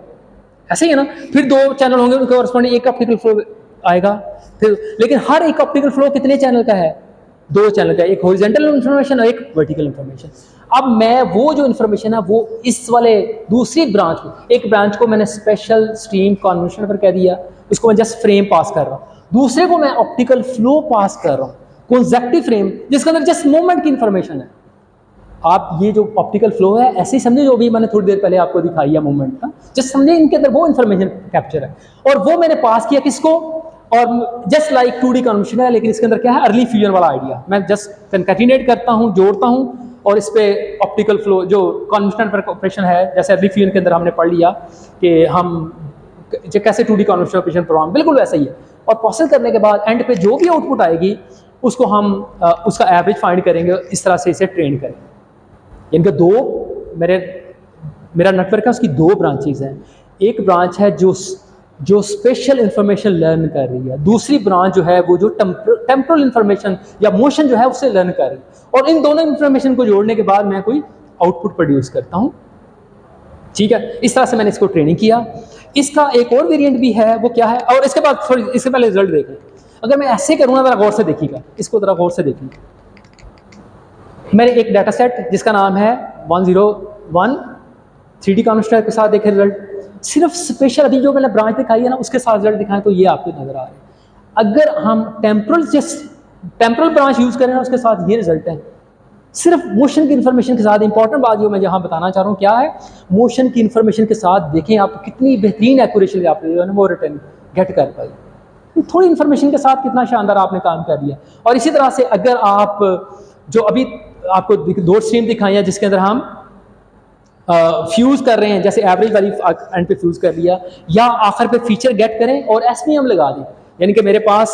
ऐसे ही है ना। फिर दो चैनल होंगे, उनके कॉरस्पॉन्डिंग एक ऑप्टिकल फ्लो आएगा। फिर लेकिन हर एक ऑप्टिकल फ्लो कितने चैनल का है? दो चैनल का, एक हॉरिजॉन्टल इंफॉर्मेशन और एक वर्टिकल इंफॉर्मेशन। अब मैं वो जो इंफॉर्मेशन है वो इस वाले दूसरी ब्रांच को, एक ब्रांच को मैंने स्पेशल स्ट्रीम कन्वर्शन पर कह दिया, उसको मैं जस्ट फ्रेम पास कर रहा हूँ, दूसरे को मैं ऑप्टिकल फ्लो पास कर रहा हूँ, कंसेक्टिव फ्रेम, जिसके अंदर जस्ट मूवमेंट की इंफॉर्मेशन है। आप ये जो ऑप्टिकल फ्लो है ऐसे ही समझे, जो भी मैंने थोड़ी देर पहले आपको दिखाई है मूवमेंट का, जस्ट समझे इनके अंदर वो इंफॉर्मेशन कैप्चर है, और वो मैंने पास किया किसको? और जस्ट लाइक 2D कन्वर्शन है, लेकिन इसके अंदर क्या है? अर्ली फ्यूजन वाला आइडिया। मैं जस्ट कंकैटिनेट करता हूँ, जोड़ता हूँ, और इस पे ऑप्टिकल फ्लो जो कन्वर्शन पर ऑपरेशन है, जैसे अर्ली फ्यूजन के अंदर हमने पढ़ लिया कि हम कैसे 2D कन्वर्शन ऑपरेशन परफॉर्म, बिल्कुल वैसा ही है। और प्रोसेस करने के बाद एंड पे जो भी आउटपुट आएगी उसको हम उसका एवरेज फाइंड करेंगे, इस तरह से इसे ट्रेन करेंगे। इनके दो, मेरा नेटवर्क है, उसकी दो ब्रांचेज हैं। एक ब्रांच है जो स्पेशल इंफॉर्मेशन लर्न कर रही है, दूसरी ब्रांच जो है वो जो टेम्पोरल इंफॉर्मेशन या मोशन जो है उससे लर्न कर रही है, और इन दोनों इंफॉर्मेशन को जोड़ने के बाद मैं कोई आउटपुट प्रोड्यूस करता हूँ। ठीक है, इस तरह से मैंने इसको ट्रेनिंग किया। इसका एक और वेरिएंट भी है, वो क्या है? और इसके बाद थोड़ी, इससे पहले रिजल्ट देखें। अगर मैं ऐसे करूँगा, जरा गौर से देखिएगा, इसको जरा गौर से देखिए। मेरे एक डाटा सेट जिसका नाम है 101 3D कन्वर्शन के साथ देखें रिजल्ट, सिर्फ स्पेशल अभी जो मैंने ब्रांच दिखाई है ना उसके साथ रिजल्ट दिखाएं तो ये आपको नजर आ रहा है। अगर हम टेम्पोरल ब्रांच यूज करें ना, उसके साथ ये रिजल्ट है, सिर्फ मोशन की इंफॉर्मेशन के साथ। इंपॉर्टेंट बात जो मैं यहाँ बताना चाह रहा हूँ क्या है, मोशन की इंफॉर्मेशन के साथ देखें आप कितनी बेहतरीन एक्यूरेसी आप वो रिटर्न गेट कर पाए। थोड़ी इन्फॉर्मेशन के साथ कितना शानदार आपने काम कर लिया। और इसी तरह से अगर आप जो अभी आपको 2 स्ट्रीम दिखाई है जिसके अंदर हम फ्यूज़ कर रहे हैं, जैसे एवरेज वाली एंड पे फ्यूज़ कर लिया, या आखिर पे फीचर गेट करें और एसवीएम लगा दें, यानी कि मेरे पास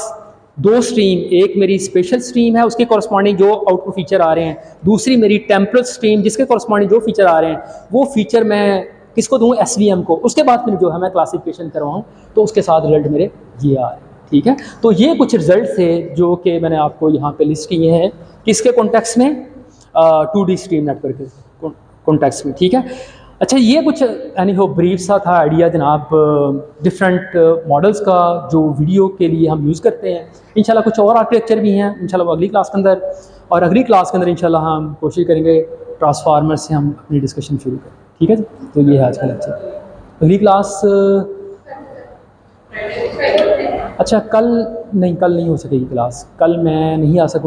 2 स्ट्रीम, एक मेरी स्पेशल स्ट्रीम है उसके कॉरस्पॉन्डिंग जो आउटपुट फीचर आ रहे हैं, दूसरी मेरी टेम्परल स्ट्रीम जिसके कॉरस्पॉन्डिंग जो फीचर आ रहे हैं, वो फीचर मैं किसको दूँ, एसवीएम को। उसके बाद फिर जो है मैं क्लासिफिकेशन करवाऊँ तो उसके साथ रिजल्ट मेरे ये आ रहे हैं। ठीक है, तो ये कुछ रिजल्ट थे जो कि मैंने आपको यहाँ पे लिस्ट किए हैं, किसके कॉन्टेक्स्ट में, 2D स्ट्रीम नेटवर्क के कॉन्टेक्स्ट में। ठीक है, अच्छा ये कुछ यानी हो ब्रीफ सा था आइडिया जनाब डिफरेंट मॉडल्स का जो वीडियो के लिए हम यूज़ करते हैं। इंशाल्लाह कुछ और आर्किटेक्चर भी हैं इंशाल्लाह अगली क्लास के अंदर, और अगली क्लास के अंदर इंशाल्लाह हम कोशिश करेंगे ट्रांसफार्मर से हम अपनी डिस्कशन शुरू करें। ठीक है जी, तो ये है आज का लेक्चर। अगली क्लास अच्छा कल नहीं हो सकेगी क्लास, कल मैं नहीं आ सकूँगा।